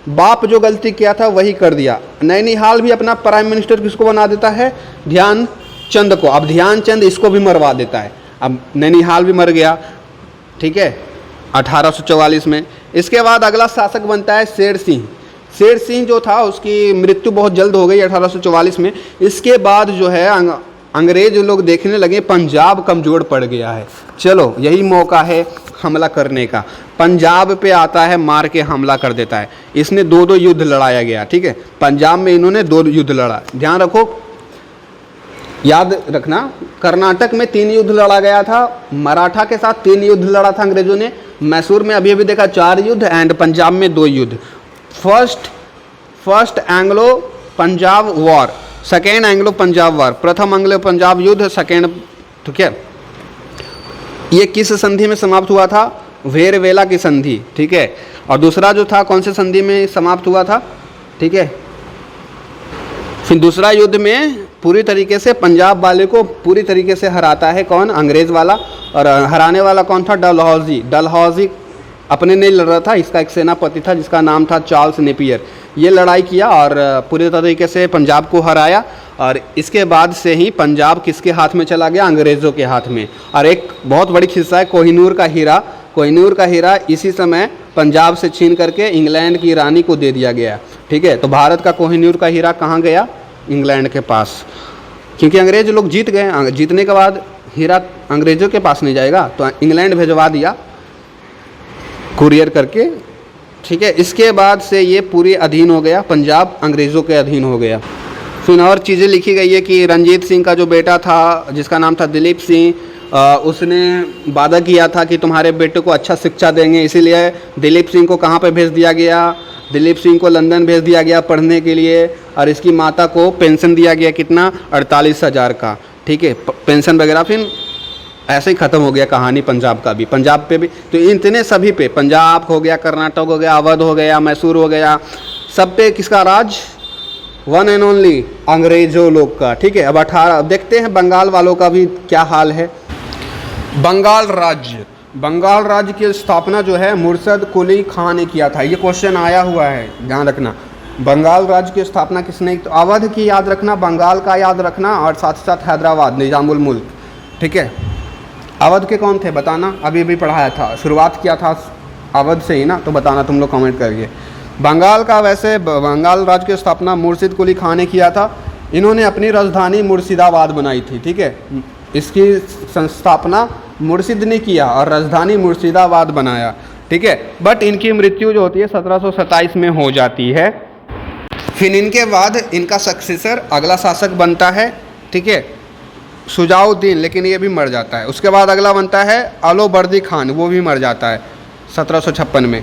बाप जो गलती किया था वही कर दिया। नैनीहाल भी अपना प्राइम मिनिस्टर किसको बना देता है, ध्यानचंद को। अब ध्यानचंद इसको भी मरवा देता है। अब नैनीहाल भी मर गया, ठीक है, 1844 में। इसके बाद अगला शासक बनता है शेर सिंह। शेर सिंह जो था उसकी मृत्यु बहुत जल्द हो गई 1844 में। इसके बाद जो है अंग्रेज लोग देखने लगे पंजाब कमज़ोर पड़ गया है, चलो यही मौका है हमला करने का। पंजाब पे आता है, मार के हमला कर देता है। इसने 2 युद्ध लड़ाया गया, ठीक है। पंजाब में इन्होंने 2 युद्ध लड़ा, ध्यान रखो, याद रखना। कर्नाटक में 3 युद्ध लड़ा गया था, मराठा के साथ 3 युद्ध लड़ा था अंग्रेजों ने। मैसूर में अभी अभी देखा 4 युद्ध, एंड पंजाब में 2 युद्ध। First Anglo Punjab war, second Anglo Punjab war, प्रथम एंग्लो पंजाब युद्ध, सेकेंड, ठीक है। ये किस संधि में समाप्त हुआ था, वेरवेला की संधि, ठीक है। और दूसरा जो था कौन से संधि में समाप्त हुआ था, ठीक है। फिर दूसरा युद्ध में पूरी तरीके से पंजाब वाले को पूरी तरीके से हराता है कौन, अंग्रेज वाला। और हराने वाला कौन था, डलहौजी। डलहौजी अपने नहीं लड़ रहा था, इसका एक सेनापति था जिसका नाम था चार्ल्स नेपियर। ये लड़ाई किया और पूरे तरीके से पंजाब को हराया। और इसके बाद से ही पंजाब किसके हाथ में चला गया? अंग्रेज़ों के हाथ में। और एक बहुत बड़ी किस्सा है कोहिनूर का हीरा। कोहिनूर का हीरा इसी समय पंजाब से छीन करके इंग्लैंड की रानी को दे दिया गया। ठीक है, तो भारत का कोहिनूर का हीरा कहाँ गया? इंग्लैंड के पास, क्योंकि अंग्रेज लोग जीत गए। जीतने के बाद हीरा अंग्रेज़ों के पास नहीं जाएगा, तो इंग्लैंड भिजवा दिया कुरियर करके। ठीक है, इसके बाद से ये पूरे अधीन हो गया, पंजाब अंग्रेज़ों के अधीन हो गया। फिर और चीज़ें लिखी गई है कि रंजीत सिंह का जो बेटा था जिसका नाम था दिलीप सिंह, उसने वादा किया था कि तुम्हारे बेटे को अच्छा शिक्षा देंगे, इसीलिए दिलीप सिंह को कहाँ पे भेज दिया गया? दिलीप सिंह को लंदन भेज दिया गया पढ़ने के लिए। और इसकी माता को पेंशन दिया गया कितना? 48,000 का। ठीक है, पेंशन वगैरह। फिर ऐसे ही ख़त्म हो गया कहानी पंजाब का भी, पंजाब पे भी। तो इतने सभी पे, पंजाब हो गया, कर्नाटक हो गया, अवध हो गया, मैसूर हो गया, सब पे किसका राज? वन एंड ओनली अंग्रेज़ों लोग का। ठीक है, अब 18 देखते हैं बंगाल वालों का भी क्या हाल है। बंगाल राज्य, बंगाल राज्य की स्थापना जो है मुर्शद कुली खान ने किया था। ये क्वेश्चन आया हुआ है, ध्यान रखना। बंगाल राज्य की स्थापना किसने? तो अवध की याद रखना, बंगाल का याद रखना, और साथ ही साथ हैदराबाद, निजामुल मुल्क। ठीक है, अवध के कौन थे बताना, अभी भी पढ़ाया था, शुरुआत किया था अवध से ही ना, तो बताना तुम लोग कमेंट करिए। बंगाल का, वैसे बंगाल राज्य की स्थापना मुर्शिद कुली खान ने किया था। इन्होंने अपनी राजधानी मुर्शिदाबाद बनाई थी। ठीक है, इसकी संस्थापना मुर्शिद ने किया और राजधानी मुर्शिदाबाद बनाया। ठीक है, बट इनकी मृत्यु जो होती है 1727 में हो जाती है। फिर इनके बाद इनका सक्सेसर अगला शासक बनता है। ठीक है, शुजाउद्दीन, लेकिन ये भी मर जाता है। उसके बाद अगला बनता है अलोवर्दी खान, वो भी मर जाता है 1756 में।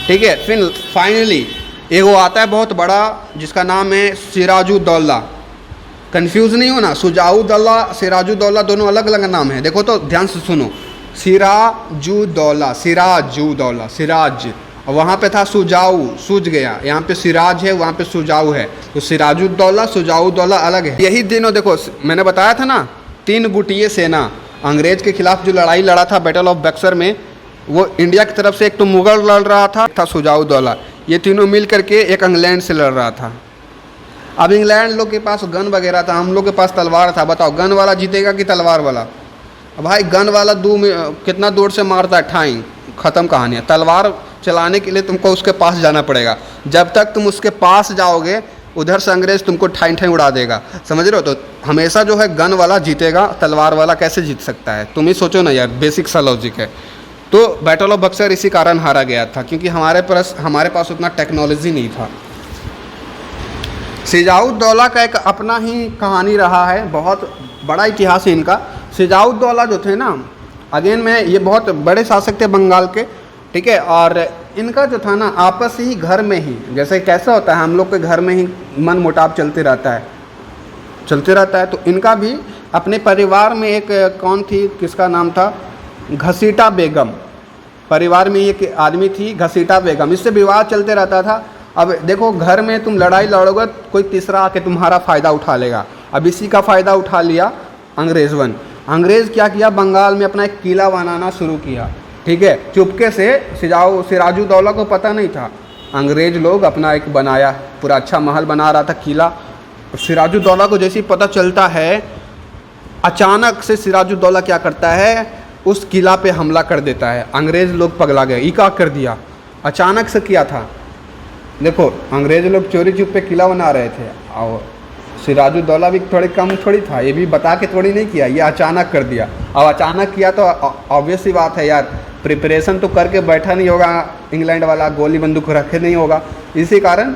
ठीक है, फिर फाइनली एक वो आता है बहुत बड़ा जिसका नाम है सिराजुद्दौला। कंफ्यूज नहीं होना, शुजाउद्दौला सिराजुद्दौला दोनों अलग अलग नाम है। देखो तो ध्यान से सुनो, सिराजुद्दौला, सिराजुद्दौला, सिराज, और वहाँ पे था सुजाऊ, सूझ गया। यहाँ पे सिराज है, वहाँ पे सुजाऊ है, तो सिराजुद्दौला सुजाउद्दौला अलग है। यही दिनों देखो मैंने बताया था ना, 3 गुटिये सेना अंग्रेज के खिलाफ जो लड़ाई लड़ा था बैटल ऑफ बक्सर में, वो इंडिया की तरफ से एक तो मुगल लड़ रहा था सुजाउद्दौला, ये तीनों मिल करके एक इंग्लैंड से लड़ रहा था। अब इंग्लैंड लोग के पास गन वगैरह था, हम लोग के पास तलवार था। बताओ गन वाला जीतेगा कि तलवार वाला? अब भाई गन वाला कितना दूर से मारता है, ठाई, ख़त्म कहानी है। तलवार चलाने के लिए तुमको उसके पास जाना पड़ेगा। जब तक तुम उसके पास जाओगे उधर से अंग्रेज तुमको ठाई ठाई उड़ा देगा, समझ रहे हो? तो हमेशा जो है गन वाला जीतेगा, तलवार वाला कैसे जीत सकता है? तुम ही सोचो ना यार, बेसिक सा लॉजिक है। तो बैटल ऑफ बक्सर इसी कारण हारा गया था, क्योंकि हमारे पास उतना टेक्नोलॉजी नहीं था। सिराजुद्दौला का एक अपना ही कहानी रहा है, बहुत बड़ा इतिहास है इनका। सिराजुद्दौला जो थे ना, अगेन में ये बहुत बड़े शासक थे बंगाल के। ठीक है, और इनका जो था ना आपस ही घर में ही, जैसे कैसा होता है हम लोग के घर में ही मन मुटाव चलते रहता है, तो इनका भी अपने परिवार में एक कौन थी, किसका नाम था? घसीटा बेगम। परिवार में एक आदमी थी घसीटा बेगम, इससे विवाद चलते रहता था। अब देखो घर में तुम लड़ाई लड़ोगे, कोई तीसरा आके तुम्हारा फ़ायदा उठा लेगा। अब इसी का फ़ायदा उठा लिया अंग्रेज़ क्या किया, बंगाल में अपना एक किला बनाना शुरू किया। ठीक है, चुपके से सिराजुद्दौला को पता नहीं था। अंग्रेज़ लोग अपना एक बनाया, पूरा अच्छा महल बना रहा था, किला। सिराजुद्दौला को जैसे ही पता चलता है, अचानक से सिराजुद्दौला क्या करता है, उस किला पे हमला कर देता है। अंग्रेज़ लोग पगला गए, ये क्या कर दिया, अचानक से किया था। देखो अंग्रेज लोग चोरी छुपे किला बना रहे थे, और सिराजुद्दौला भी थोड़ी कम थोड़ी था, ये भी बता के थोड़ी नहीं किया, ये अचानक कर दिया। अब अचानक किया तो ऑब्वियस सी बात है यार, प्रिपरेशन तो करके बैठा नहीं होगा इंग्लैंड वाला, गोली बंदूक रखे नहीं होगा। इसी कारण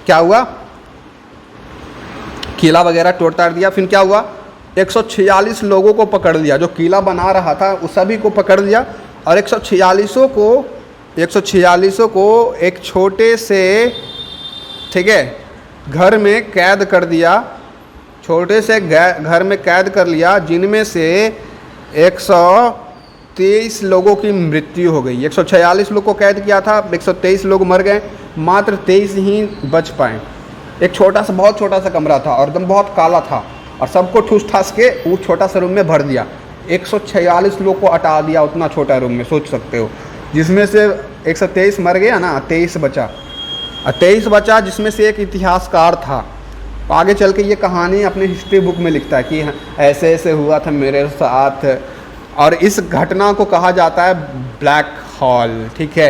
क्या हुआ, किला वगैरह तोड़ ताड़ दिया। फिर क्या हुआ, 146 लोगों को पकड़ लिया, जो किला बना रहा था उस सभी को पकड़ लिया, और 146 को एक छोटे से, ठीक है, घर में कैद कर दिया। छोटे से घर में कैद कर लिया, जिनमें से 123 लोगों की मृत्यु हो गई। 146 लोग को कैद किया था, 123 लोग मर गए, मात्र 23 ही बच पाए। एक छोटा सा, बहुत छोटा सा कमरा था और एकदम बहुत काला था, और सबको ठूस ठास के वो छोटा सा रूम में भर दिया। 146 लोग को हटा दिया उतना छोटा रूम में, सोच सकते हो। जिसमें से 123 मर गया ना, 23 बचा, और 23 बचा जिसमें से एक इतिहासकार था। आगे चल के ये कहानी अपने हिस्ट्री बुक में लिखता है कि ऐसे ऐसे हुआ था मेरे साथ, और इस घटना को कहा जाता है ब्लैक होल। ठीक है,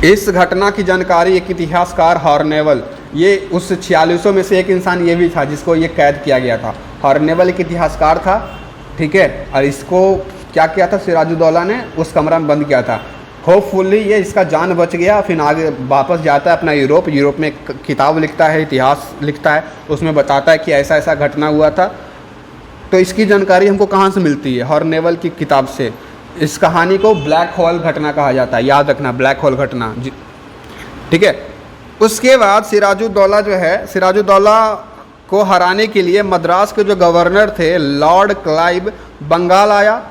इस घटना की जानकारी एक इतिहासकार हॉर्नेवल, ये उस 46 में से एक इंसान ये भी था जिसको ये कैद किया गया था। हॉर्नेवल एक इतिहासकार था, ठीक है, और इसको क्या किया था, सिराजुद्दौला ने उस कमरा में बंद किया था। होपफुली ये इसका जान बच गया, फिर आगे वापस जाता है अपना यूरोप में एक किताब लिखता है, इतिहास लिखता है, उसमें बताता है कि ऐसा ऐसा घटना हुआ था। तो इसकी जानकारी हमको कहाँ से मिलती है, हॉर्नेवल की किताब से। इस कहानी को ब्लैक होल घटना कहा जाता है, याद रखना, ब्लैक होल घटना। ठीक है, उसके बाद सिराजुद्दौला जो है, सिराजुद्दौला को हराने के लिए मद्रास के जो गवर्नर थे लॉर्ड क्लाइव बंगाल आया।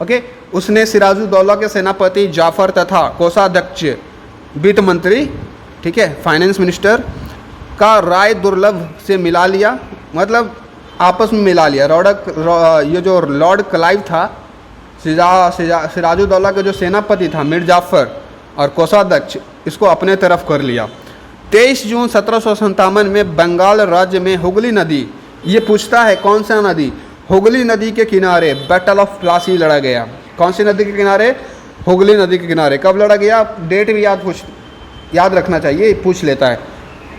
ओके, उसने सिराजुद्दौला के सेनापति जाफर तथा कोषाध्यक्ष वित्त मंत्री, ठीक है, फाइनेंस मिनिस्टर का राय दुर्लभ से मिला लिया, मतलब आपस में मिला लिया। ये जो लॉर्ड क्लाइव था, सिराजुद्दौला के जो सेनापति था मीर जाफ़र और कोषाध्यक्ष, इसको अपने तरफ कर लिया। 23 जून 1757 में बंगाल राज्य में हुगली नदी, ये पूछता है कौन सा नदी, हुगली नदी के किनारे बैटल ऑफ प्लासी लड़ा गया। कौन सी नदी के किनारे, हुगली नदी के किनारे। कब लड़ा गया, डेट भी याद रखना चाहिए, पूछ लेता है,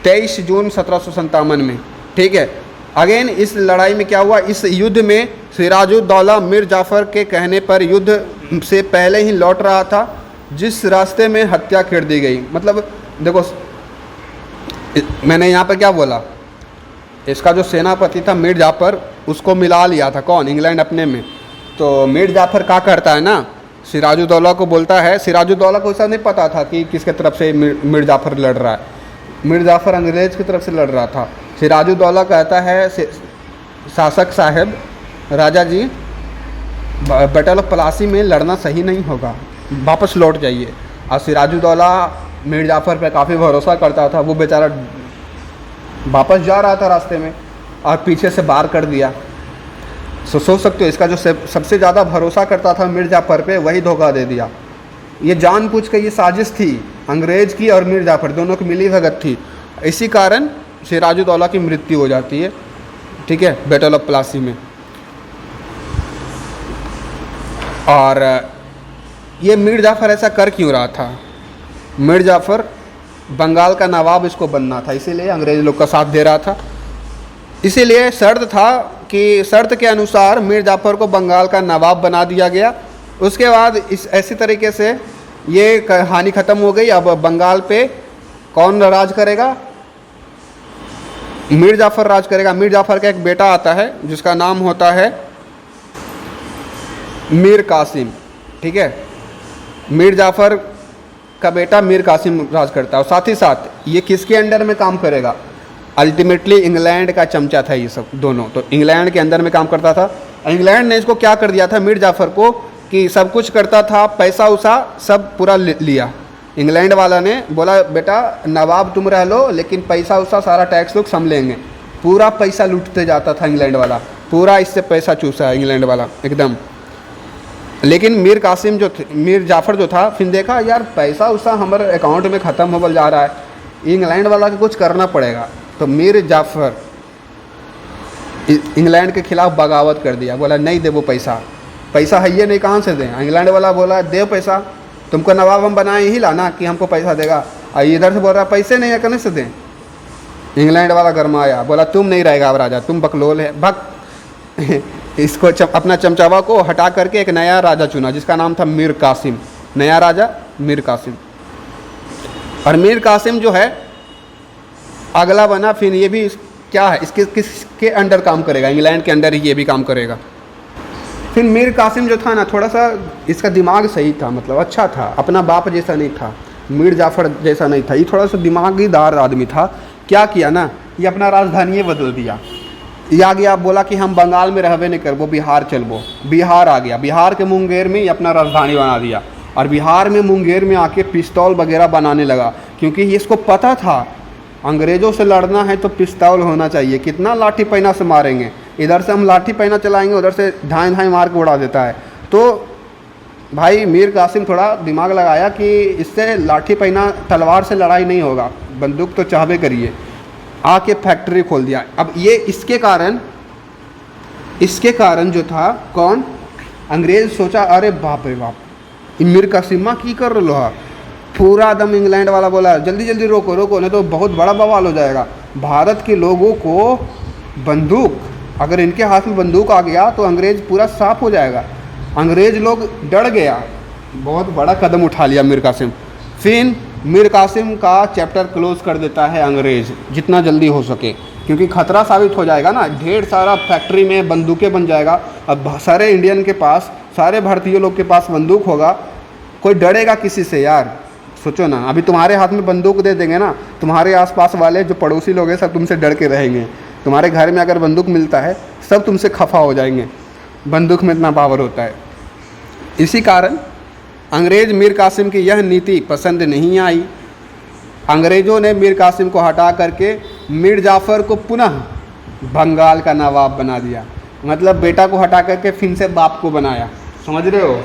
23 जून 1757 में। ठीक है, अगेन इस लड़ाई में क्या हुआ, इस युद्ध में सिराजुद्दौला मीर जाफ़र के कहने पर युद्ध से पहले ही लौट रहा था, जिस रास्ते में हत्या कर दी गई। मतलब देखो, मैंने यहाँ पर क्या बोला, इसका जो सेनापति था मीर जाफ़र, उसको मिला लिया था कौन, इंग्लैंड अपने में। तो मीर जाफ़र क्या करता है ना, सिराजुद्दौला को बोलता है, सिराजुद्दौला को ऐसा नहीं पता था कि किसके तरफ से मीर जाफ़र लड़ रहा है। मीर जाफ़र अंग्रेज़ की तरफ से लड़ रहा था। सिराजुद्दौला कहता है, शासक साहब, राजा जी, बैटल ऑफ प्लासी में लड़ना सही नहीं होगा, वापस लौट जाइए। और सिराजुद्दौला मीर जाफ़र पे काफ़ी भरोसा करता था, वो बेचारा वापस जा रहा था रास्ते में और पीछे से बार कर दिया। सोच सकते हो, इसका जो सबसे ज़्यादा भरोसा करता था मीर जाफ़र पे, वही धोखा दे दिया। ये जानबूझ के ये साजिश थी, अंग्रेज़ की और मीर जाफ़र दोनों की मिली भगत थी। इसी कारण सिराजुद्दौला की मृत्यु हो जाती है, ठीक है, बैटल ऑफ प्लासी में। और ये मीर जाफ़र ऐसा कर क्यों रहा था, मीर जाफ़र बंगाल का नवाब इसको बनना था, इसीलिए अंग्रेज़ लोग का साथ दे रहा था। इसीलिए शर्त था कि शर्त के अनुसार मीर जाफ़र को बंगाल का नवाब बना दिया गया। उसके बाद इस ऐसी तरीके से ये कहानी ख़त्म हो गई। अब बंगाल पे कौन राज करेगा, मीर जाफ़र राज करेगा। मीर जाफ़र का एक बेटा आता है जिसका नाम होता है मीर कासिम, ठीक है, मीर जाफ़र का बेटा मीर कासिम राज करता है। और साथ ही साथ ये किसके अंडर में काम करेगा, अल्टीमेटली इंग्लैंड का चमचा था ये सब दोनों, तो इंग्लैंड के अंदर में काम करता था। इंग्लैंड ने इसको क्या कर दिया था मीर जाफ़र को, कि सब कुछ करता था, पैसा उसा सब पूरा लिया। इंग्लैंड वाला ने बोला, बेटा नवाब तुम रह लो, लेकिन पैसा उसा सारा टैक्स लोग संभलेंगे। पूरा पैसा लूटते जाता था इंग्लैंड वाला, पूरा इससे पैसा चूसा है इंग्लैंड वाला एकदम। लेकिन मीर कासिम जो मीर जाफ़र जो था, फिर देखा यार पैसा उसा हमारे अकाउंट में ख़त्म हो जा रहा है, इंग्लैंड वाला को कुछ करना पड़ेगा। तो मीर जाफ़र इंग्लैंड के खिलाफ बगावत कर दिया, बोला नहीं दे वो पैसा, पैसा है ये नहीं, कहाँ से दें। इंग्लैंड वाला बोला दे पैसा, तुमको नवाब हम बनाए ही लाना कि हमको पैसा देगा, और इधर से बोल रहा पैसे नहीं है, कहने से दें। इंग्लैंड वाला गरमाया, बोला तुम नहीं रहेगा अब राजा, तुम बकलोल है, भग। इसको अपना चमचावा को हटा करके एक नया राजा चुना जिसका नाम था मीर कासिम, नया राजा मीर कासिम। और मीर कासिम जो है अगला बना, फिर ये भी क्या है, इसके किसके अंडर काम करेगा, इंग्लैंड के अंडर ही ये भी काम करेगा। फिर मीर कासिम जो था ना, थोड़ा सा इसका दिमाग सही था, मतलब अच्छा था, अपना बाप जैसा नहीं था, मीर जाफ़र जैसा नहीं था, ये थोड़ा सा दिमागीदार आदमी था। क्या किया ना, ये अपना राजधानी बदल दिया। ये आ गया, बोला कि हम बंगाल में रहबे नहीं करबो, बिहार चलबो। बिहार आ गया, बिहार के मुंगेर में ये अपना राजधानी बना दिया। और बिहार में मुंगेर में आके पिस्तौल वगैरह बनाने लगा, क्योंकि ये इसको पता था अंग्रेज़ों से लड़ना है तो पिस्तौल होना चाहिए, कितना लाठी पैना से मारेंगे, इधर से हम लाठी पैना चलाएंगे, उधर से धाएँ धाएँ मार के उड़ा देता है। तो भाई मीर कासिम थोड़ा दिमाग लगाया कि इससे लाठी पहना तलवार से लड़ाई नहीं होगा, बंदूक तो चाहबे करिए, आके फैक्ट्री खोल दिया। अब ये इसके कारण जो था कौन, अंग्रेज सोचा अरे बाप रे बाप, मीर कासिम की कर लो हा, पूरा दम इंग्लैंड वाला बोला जल्दी जल्दी रोको रोको, नहीं तो बहुत बड़ा बवाल हो जाएगा। भारत के लोगों को बंदूक, अगर इनके हाथ में बंदूक आ गया तो अंग्रेज पूरा साफ हो जाएगा। अंग्रेज लोग डर गया, बहुत बड़ा कदम उठा लिया मीर कासिम। फिर मीर कासिम का चैप्टर क्लोज कर देता है अंग्रेज जितना जल्दी हो सके, क्योंकि खतरा साबित हो जाएगा ना, ढेर सारा फैक्ट्री में बंदूकें बन जाएगा। अब सारे इंडियन के पास, सारे भारतीय लोग के पास बंदूक होगा, कोई डरेगा किसी से यार? सोचो ना, अभी तुम्हारे हाथ में बंदूक दे देंगे ना, तुम्हारे आसपास वाले जो पड़ोसी लोग हैं सब तुमसे डर के रहेंगे। तुम्हारे घर में अगर बंदूक मिलता है सब तुमसे खफा हो जाएंगे, बंदूक में इतना पावर होता है। इसी कारण अंग्रेज मीर कासिम की यह नीति पसंद नहीं आई। अंग्रेज़ों ने मीर कासिम को हटा करके मीर जाफ़र को पुनः बंगाल का नवाब बना दिया। मतलब बेटा को हटा करके फिर से बाप को बनाया, समझ रहे हो?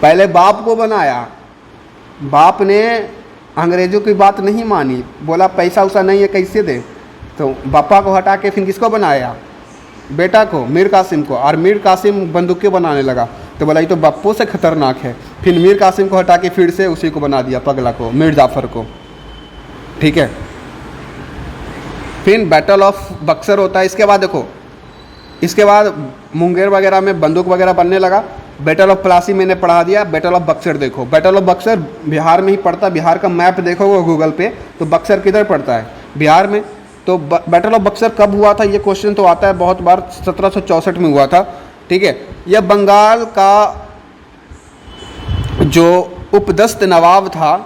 पहले बाप को बनाया, बाप ने अंग्रेज़ों की बात नहीं मानी, बोला पैसा उसा नहीं है कैसे दे, तो पापा को हटा के फिर किसको बनाया, बेटा को, मीर कासिम को। और मीर कासिम बंदूकें बनाने लगा, तो बोला ये तो बाप्पो से खतरनाक है। फिर मीर कासिम को हटा के फिर से उसी को बना दिया, पगला को, मीर जाफ़र को, ठीक है। फिर बैटल ऑफ बक्सर होता है। इसके बाद देखो, इसके बाद मुंगेर वगैरह में बंदूक वगैरह बनने लगा। बैटल ऑफ प्लासी मैंने पढ़ा दिया, बैटल ऑफ बक्सर देखो। बैटल ऑफ बक्सर बिहार में ही पड़ता है, बिहार का मैप देखो वो गूगल पे, तो बक्सर किधर पड़ता है, बिहार में। तो बैटल ऑफ बक्सर कब हुआ था ये क्वेश्चन तो आता है बहुत बार, 1764 में हुआ था, ठीक है। यह बंगाल का जो उपदस्त नवाब था,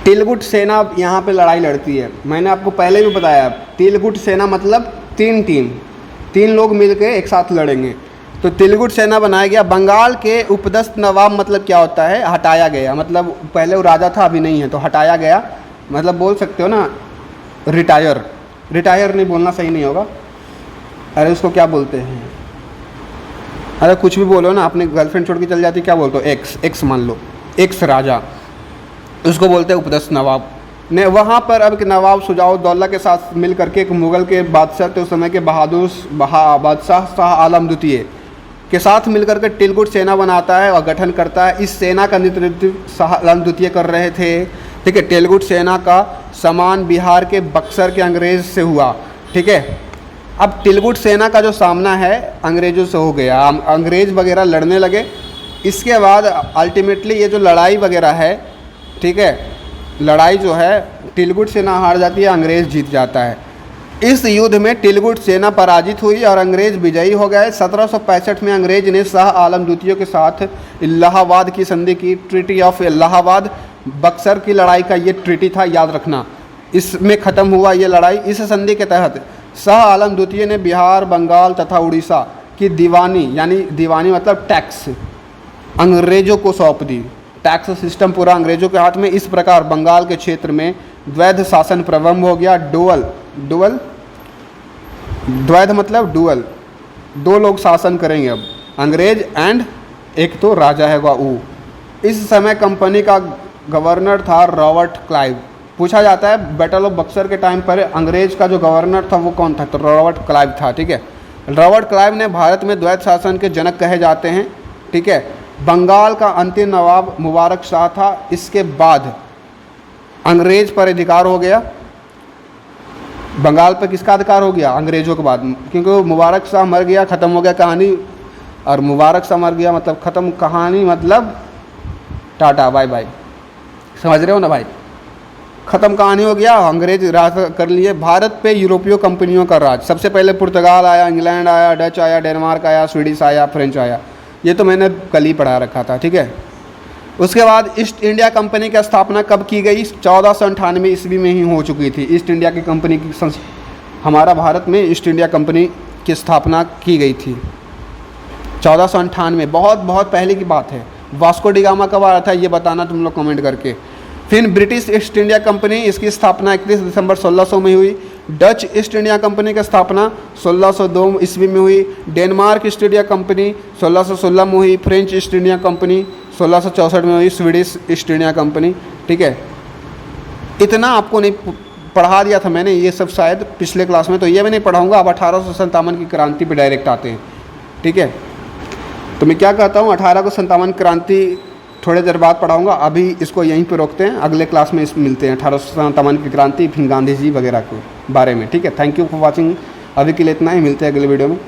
तिलगुट सेना यहाँ पे लड़ाई लड़ती है। मैंने आपको पहले भी बताया, तिलगुट सेना मतलब तीन लोग मिलकर एक साथ लड़ेंगे, तो तिलगुट सेना बनाया गया। बंगाल के उपदस्त नवाब मतलब क्या होता है, हटाया गया, मतलब पहले वो राजा था अभी नहीं है तो हटाया गया, मतलब बोल सकते हो ना रिटायर नहीं बोलना सही नहीं होगा, अरे उसको क्या बोलते हैं, अरे कुछ भी बोलो ना, अपनी गर्लफ्रेंड छोड़ के चल जाती क्या बोलते हो, एक्स मान लो, एक्स राजा, उसको बोलते हैं उपदस्त नवाब ने। वहाँ पर अब नवाब शुजाउद्दौला के साथ मिल करके एक मुग़ल के बादशाह थे उस समय के बादशाह शाह आलम द्वितीय के साथ मिलकर के तिलगुट सेना बनाता है और गठन करता है। इस सेना का नेतृत्व शाह आलम द्वितीय कर रहे थे, ठीक है। तिलगुट सेना का सामान बिहार के बक्सर के अंग्रेज़ से हुआ, ठीक है। अब तिलगुट सेना का जो सामना है अंग्रेज़ों से हो गया, अंग्रेज़ वगैरह लड़ने लगे। इसके बाद अल्टीमेटली ये जो लड़ाई वगैरह है, ठीक है, लड़ाई जो है तिलगुट सेना हार जाती है, अंग्रेज़ जीत जाता है। इस युद्ध में तिलगुट सेना पराजित हुई और अंग्रेज़ विजयी हो गए। 1765 में अंग्रेज ने शाह आलम द्वितीय के साथ इलाहाबाद की संधि की, ट्रीटी ऑफ इलाहाबाद। बक्सर की लड़ाई का ये ट्रीटी था, याद रखना, इसमें ख़त्म हुआ ये लड़ाई। इस संधि के तहत शाह आलम द्वितीय ने बिहार, बंगाल तथा उड़ीसा की दीवानी, यानी दीवानी मतलब टैक्स, अंग्रेज़ों को सौंप दी। टैक्स सिस्टम पूरा अंग्रेज़ों के हाथ में। इस प्रकार बंगाल के क्षेत्र में द्वैध शासन प्रारंभ हो गया। द्वैध मतलब डुअल, दो लोग शासन करेंगे अब, अंग्रेज एंड एक तो राजा है वो। इस समय कंपनी का गवर्नर था रॉबर्ट क्लाइव। पूछा जाता है बैटल ऑफ बक्सर के टाइम पर अंग्रेज का जो गवर्नर था वो कौन था, तो रॉबर्ट क्लाइव था, ठीक है। रॉबर्ट क्लाइव ने भारत में द्वैध शासन के जनक कहे जाते हैं, ठीक है। बंगाल का अंतिम नवाब मुबारक शाह था। इसके बाद अंग्रेज पर अधिकार हो गया। बंगाल पर किसका अधिकार हो गया, अंग्रेज़ों के बाद, क्योंकि मुबारक शाह मर गया, ख़त्म हो गया कहानी। और मुबारक शाह मर गया मतलब ख़त्म कहानी, मतलब टाटा बाय बाय, समझ रहे हो ना भाई, ख़त्म कहानी हो गया। अंग्रेज राज कर लिए। भारत पे यूरोपीय कंपनियों का राज। सबसे पहले पुर्तगाल आया, इंग्लैंड आया, डच आया, डेनमार्क आया, स्वीडिश आया, फ्रेंच आया। ये तो मैंने कल ही पढ़ा रखा था, ठीक है। उसके बाद ईस्ट इंडिया कंपनी की स्थापना कब की गई, 1498 ईस्वी में ही हो चुकी थी। ईस्ट इंडिया की कंपनी की हमारा भारत में ईस्ट इंडिया कंपनी की स्थापना की गई थी 1498। बहुत पहले की बात है। वास्को डी गामा कब आया था ये बताना तुम लोग कमेंट करके। फिर ब्रिटिश ईस्ट इंडिया कंपनी, इसकी स्थापना 31 दिसंबर 1600 में हुई। डच ईस्ट इंडिया कंपनी की स्थापना 1602 ईस्वी में हुई। डेनमार्क ईस्ट इंडिया कंपनी 1616 में हुई। फ्रेंच ईस्ट इंडिया कंपनी 1664 में हुई। स्वीडिश ईस्ट इंडिया कंपनी, ठीक है। इतना आपको नहीं पढ़ा दिया था मैंने, ये सब शायद पिछले क्लास में, तो ये मैं नहीं पढ़ाऊँगा। अब 1857 की क्रांति पे डायरेक्ट आते हैं, ठीक है। तो मैं क्या कहता हूँ, 1857 क्रांति थोड़ी देर बाद पढ़ाऊँगा। अभी इसको यहीं पे रोकते हैं, अगले क्लास में इस मिलते हैं 1857 की क्रांति, फिर गांधी जी वगैरह के बारे में, ठीक है। Thank you for watching. अभी के लिए इतना ही, मिलते हैं अगले वीडियो में।